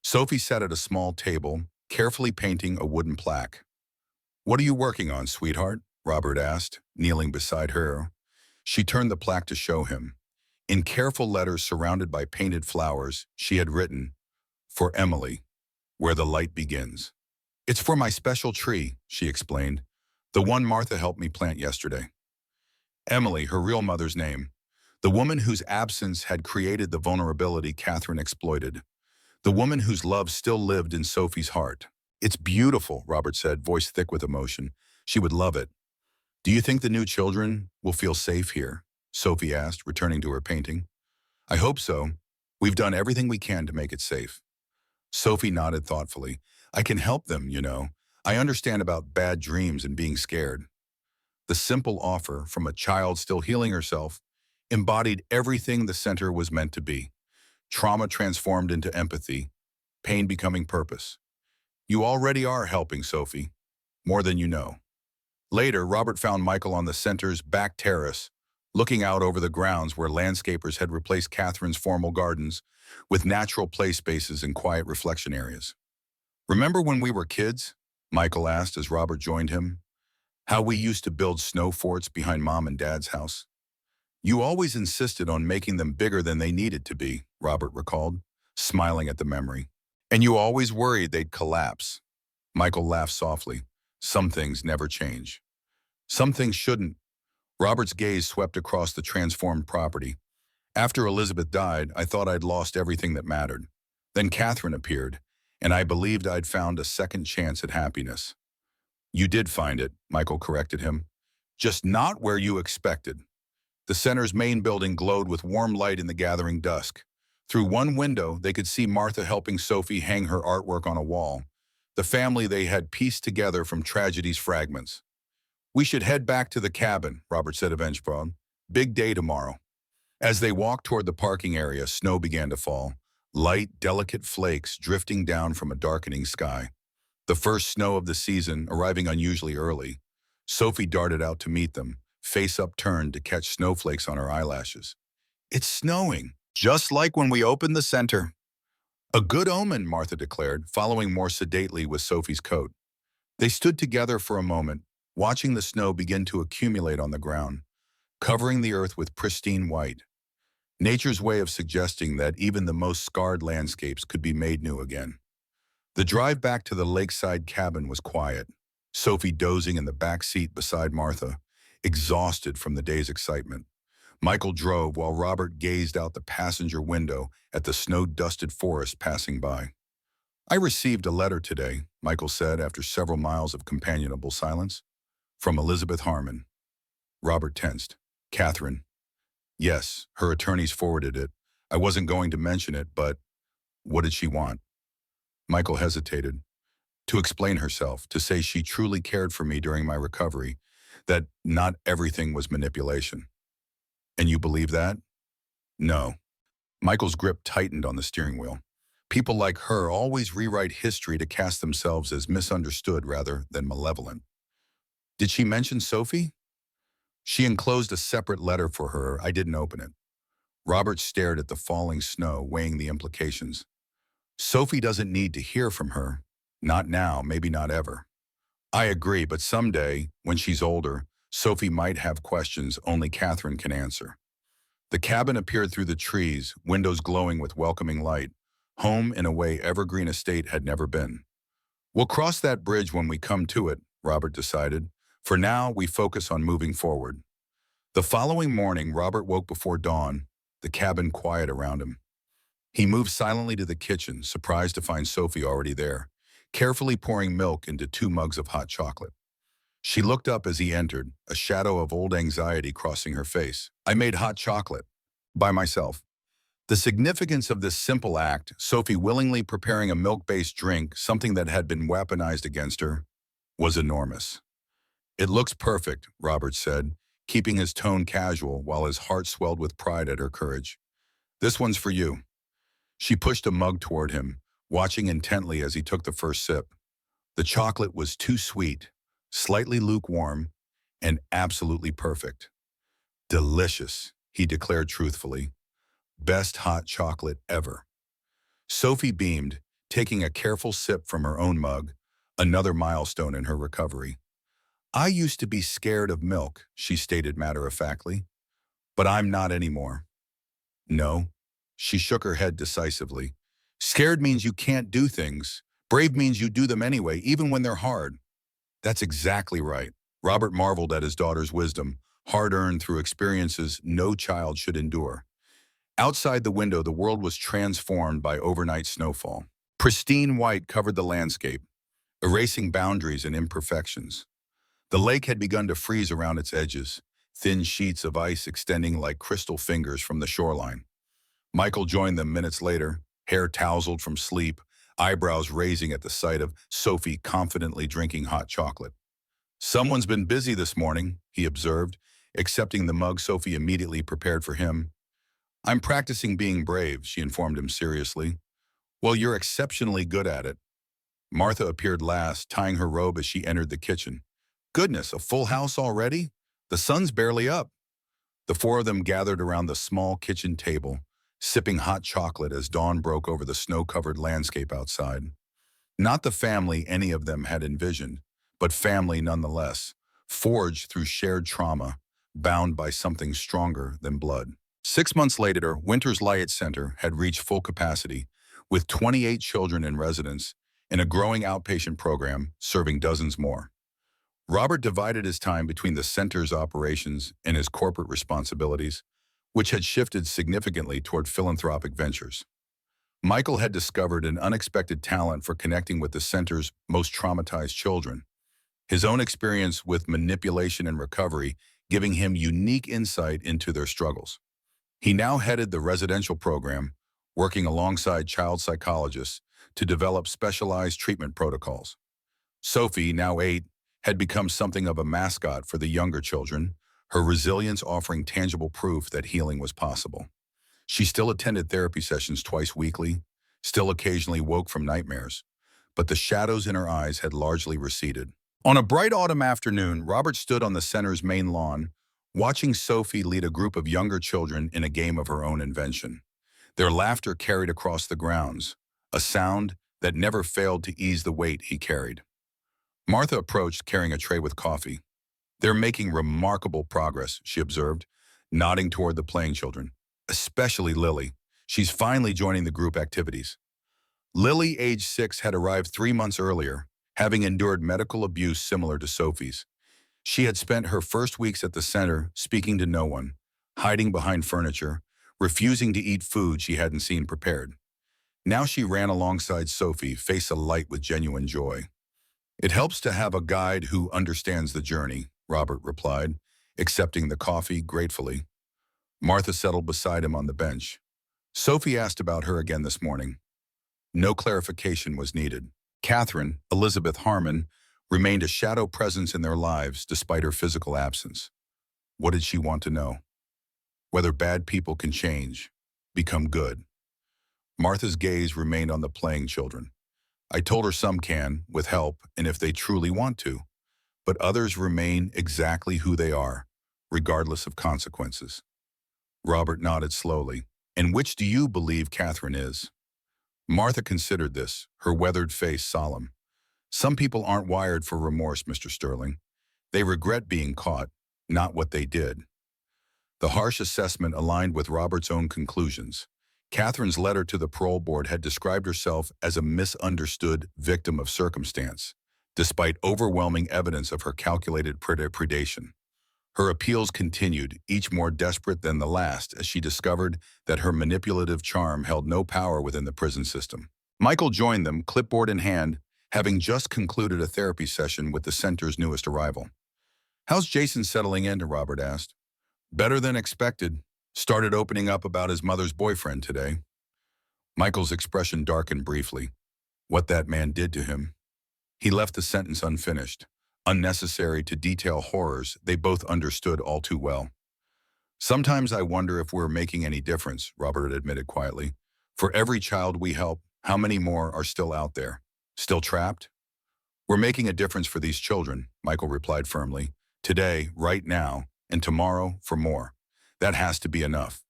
Sophie sat at a small table, carefully painting a wooden plaque. "What are you working on, sweetheart?" Robert asked, kneeling beside her. She turned the plaque to show him. In careful letters surrounded by painted flowers, she had written, "For Emily, where the light begins." "It's for my special tree," she explained, "the one Martha helped me plant yesterday." Emily, her real mother's name, the woman whose absence had created the vulnerability Catherine exploited, the woman whose love still lived in Sophie's heart. "It's beautiful," Robert said, voice thick with emotion. "She would love it." "Do you think the new children will feel safe here?" Sophie asked, returning to her painting. "I hope so. We've done everything we can to make it safe." Sophie nodded thoughtfully. "I can help them, you know. I understand about bad dreams and being scared." The simple offer, from a child still healing herself, embodied everything the center was meant to be. Trauma transformed into empathy, pain becoming purpose. "You already are helping, Sophie. More than you know." Later, Robert found Michael on the center's back terrace, looking out over the grounds where landscapers had replaced Catherine's formal gardens with natural play spaces and quiet reflection areas. "Remember when we were kids?" Michael asked as Robert joined him. "How we used to build snow forts behind Mom and Dad's house?" "You always insisted on making them bigger than they needed to be," Robert recalled, smiling at the memory. "And you always worried they'd collapse." Michael laughed softly. "Some things never change." "Some things shouldn't." Robert's gaze swept across the transformed property. "After Elizabeth died, I thought I'd lost everything that mattered. Then Catherine appeared, and I believed I'd found a second chance at happiness." "You did find it," Michael corrected him. "Just not where you expected." The center's main building glowed with warm light in the gathering dusk. Through one window, they could see Martha helping Sophie hang her artwork on a wall, the family they had pieced together from tragedy's fragments. "We should head back to the cabin," Robert said eventually. "Big day tomorrow." As they walked toward the parking area, snow began to fall, light, delicate flakes drifting down from a darkening sky. The first snow of the season arriving unusually early. Sophie darted out to meet them, face upturned to catch snowflakes on her eyelashes. "It's snowing, just like when we opened the center." "A good omen," Martha declared, following more sedately with Sophie's coat. They stood together for a moment, watching the snow begin to accumulate on the ground, covering the earth with pristine white. Nature's way of suggesting that even the most scarred landscapes could be made new again. The drive back to the lakeside cabin was quiet, Sophie dozing in the back seat beside Martha, exhausted from the day's excitement. Michael drove while Robert gazed out the passenger window at the snow-dusted forest passing by. I received a letter today, Michael said after several miles of companionable silence. From Elizabeth Harmon. Robert tensed. Catherine. Yes, her attorneys forwarded it. I wasn't going to mention it, but what did she want? Michael hesitated. To explain herself, to say she truly cared for me during my recovery, that not everything was manipulation. And you believe that? No. Michael's grip tightened on the steering wheel. People like her always rewrite history to cast themselves as misunderstood rather than malevolent. Did she mention Sophie? She enclosed a separate letter for her. I didn't open it. Robert stared at the falling snow, weighing the implications. Sophie doesn't need to hear from her. Not now, maybe not ever. I agree, but someday, when she's older, Sophie might have questions only Catherine can answer. The cabin appeared through the trees, windows glowing with welcoming light, home in a way Evergreen Estate had never been. We'll cross that bridge when we come to it, Robert decided. For now, we focus on moving forward. The following morning, Robert woke before dawn, the cabin quiet around him. He moved silently to the kitchen, surprised to find Sophie already there, carefully pouring milk into 2 mugs of hot chocolate. She looked up as he entered, a shadow of old anxiety crossing her face. I made hot chocolate. By myself. The significance of this simple act, Sophie willingly preparing a milk-based drink, something that had been weaponized against her, was enormous. It looks perfect, Robert said, keeping his tone casual while his heart swelled with pride at her courage. This one's for you. She pushed a mug toward him, watching intently as he took the first sip. The chocolate was too sweet, slightly lukewarm, and absolutely perfect. Delicious, he declared truthfully. Best hot chocolate ever. Sophie beamed, taking a careful sip from her own mug, another milestone in her recovery. I used to be scared of milk, she stated matter-of-factly, but I'm not anymore. No, she shook her head decisively. Scared means you can't do things. Brave means you do them anyway, even when they're hard. That's exactly right. Robert marveled at his daughter's wisdom, hard-earned through experiences no child should endure. Outside the window, the world was transformed by overnight snowfall. Pristine white covered the landscape, erasing boundaries and imperfections. The lake had begun to freeze around its edges, thin sheets of ice extending like crystal fingers from the shoreline. Michael joined them minutes later, hair tousled from sleep, eyebrows raising at the sight of Sophie confidently drinking hot chocolate. Someone's been busy this morning, he observed, accepting the mug Sophie immediately prepared for him. I'm practicing being brave, she informed him seriously. Well, you're exceptionally good at it. Martha appeared last, tying her robe as she entered the kitchen. Goodness, a full house already? The sun's barely up. The 4 of them gathered around the small kitchen table, sipping hot chocolate as dawn broke over the snow-covered landscape outside. Not the family any of them had envisioned, but family nonetheless, forged through shared trauma, bound by something stronger than blood. 6 months later, Winter's Lyatt Center had reached full capacity, with 28 children in residence and a growing outpatient program serving dozens more. Robert divided his time between the center's operations and his corporate responsibilities, which had shifted significantly toward philanthropic ventures. Michael had discovered an unexpected talent for connecting with the center's most traumatized children, his own experience with manipulation and recovery giving him unique insight into their struggles. He now headed the residential program, working alongside child psychologists to develop specialized treatment protocols. Sophie, now 8, had become something of a mascot for the younger children, her resilience offering tangible proof that healing was possible. She still attended therapy sessions twice weekly, still occasionally woke from nightmares, but the shadows in her eyes had largely receded. On a bright autumn afternoon, Robert stood on the center's main lawn, watching Sophie lead a group of younger children in a game of her own invention. Their laughter carried across the grounds, a sound that never failed to ease the weight he carried. Martha approached, carrying a tray with coffee. They're making remarkable progress, she observed, nodding toward the playing children. Especially Lily. She's finally joining the group activities. Lily, age 6, had arrived 3 months earlier, having endured medical abuse similar to Sophie's. She had spent her first weeks at the center speaking to no one, hiding behind furniture, refusing to eat food she hadn't seen prepared. Now she ran alongside Sophie, face alight with genuine joy. "It helps to have a guide who understands the journey," Robert replied, accepting the coffee gratefully. Martha settled beside him on the bench. Sophie asked about her again this morning. No clarification was needed. Catherine, Elizabeth Harmon, remained a shadow presence in their lives despite her physical absence. What did she want to know? Whether bad people can change, become good. Martha's gaze remained on the playing children. "I told her some can, with help, and if they truly want to. But others remain exactly who they are, regardless of consequences." Robert nodded slowly. "And which do you believe Catherine is?" Martha considered this, her weathered face solemn. "Some people aren't wired for remorse, Mr. Sterling. They regret being caught, not what they did." The harsh assessment aligned with Robert's own conclusions. Catherine's letter to the parole board had described herself as a misunderstood victim of circumstance, despite overwhelming evidence of her calculated predation. Her appeals continued, each more desperate than the last, as she discovered that her manipulative charm held no power within the prison system. Michael joined them, clipboard in hand, having just concluded a therapy session with the center's newest arrival. "How's Jason settling in?" Robert asked. "Better than expected. Started opening up about his mother's boyfriend today." Michael's expression darkened briefly. What that man did to him. He left the sentence unfinished, unnecessary to detail horrors they both understood all too well. "Sometimes I wonder if we're making any difference," Robert admitted quietly. "For every child we help, how many more are still out there? Still trapped?" "We're making a difference for these children," Michael replied firmly. "Today, right now, and tomorrow for more. That has to be enough."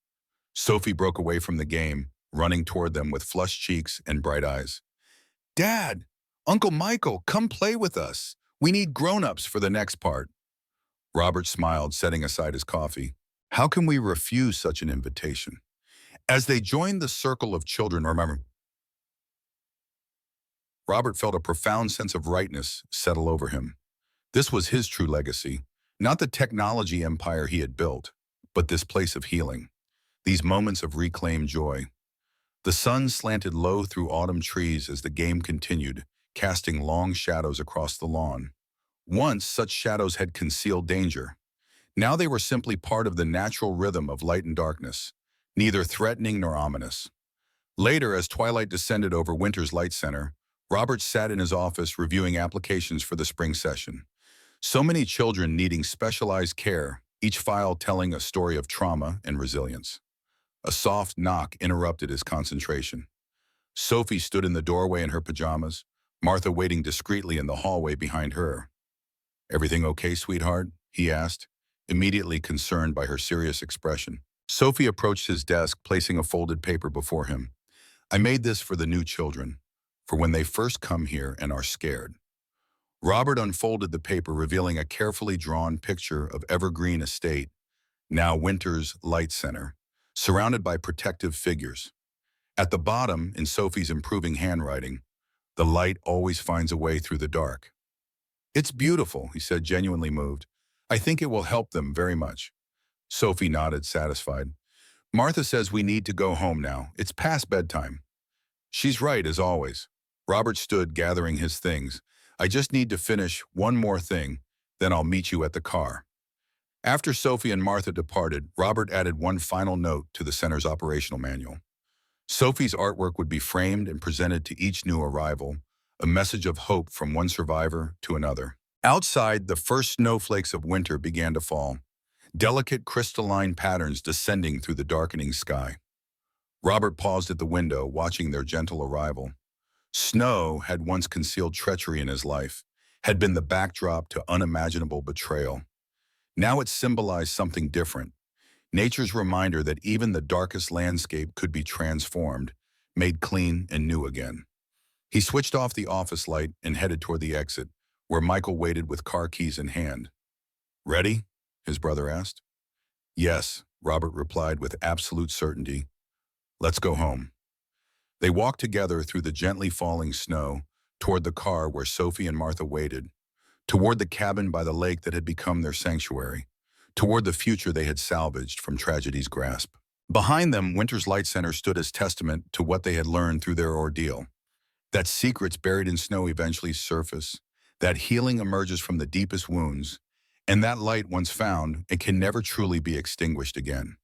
Sophie broke away from the game, running toward them with flushed cheeks and bright eyes. "Dad! Uncle Michael, come play with us. We need grown-ups for the next part." Robert smiled, setting aside his coffee. How can we refuse such an invitation? As they joined the circle of children, Robert felt a profound sense of rightness settle over him. This was his true legacy, not the technology empire he had built, but this place of healing, these moments of reclaimed joy. The sun slanted low through autumn trees as the game continued, casting long shadows across the lawn. Once, such shadows had concealed danger. Now they were simply part of the natural rhythm of light and darkness, neither threatening nor ominous. Later, as twilight descended over Winter's Light Center, Robert sat in his office reviewing applications for the spring session. So many children needing specialized care, each file telling a story of trauma and resilience. A soft knock interrupted his concentration. Sophie stood in the doorway in her pajamas, Martha waiting discreetly in the hallway behind her. "Everything okay, sweetheart?" he asked, immediately concerned by her serious expression. Sophie approached his desk, placing a folded paper before him. "I made this for the new children, for when they first come here and are scared." Robert unfolded the paper, revealing a carefully drawn picture of Evergreen Estate, now Winter's Light Center, surrounded by protective figures. At the bottom, in Sophie's improving handwriting, "The light always finds a way through the dark." "It's beautiful," he said, genuinely moved. "I think it will help them very much." Sophie nodded, satisfied. "Martha says we need to go home now. It's past bedtime." "She's right, as always." Robert stood, gathering his things. "I just need to finish one more thing, then I'll meet you at the car." After Sophie and Martha departed, Robert added one final note to the center's operational manual. Sophie's artwork would be framed and presented to each new arrival, a message of hope from one survivor to another. Outside, the first snowflakes of winter began to fall, delicate crystalline patterns descending through the darkening sky. Robert paused at the window, watching their gentle arrival. Snow had once concealed treachery in his life, had been the backdrop to unimaginable betrayal. Now it symbolized something different, nature's reminder that even the darkest landscape could be transformed, made clean and new again. He switched off the office light and headed toward the exit, where Michael waited with car keys in hand. "Ready?" his brother asked. "Yes," Robert replied with absolute certainty. "Let's go home." They walked together through the gently falling snow, toward the car where Sophie and Martha waited, toward the cabin by the lake that had become their sanctuary, toward the future they had salvaged from tragedy's grasp. Behind them, Winter's Light Center stood as testament to what they had learned through their ordeal. That secrets buried in snow eventually surface, that healing emerges from the deepest wounds, and that light once found, it can never truly be extinguished again.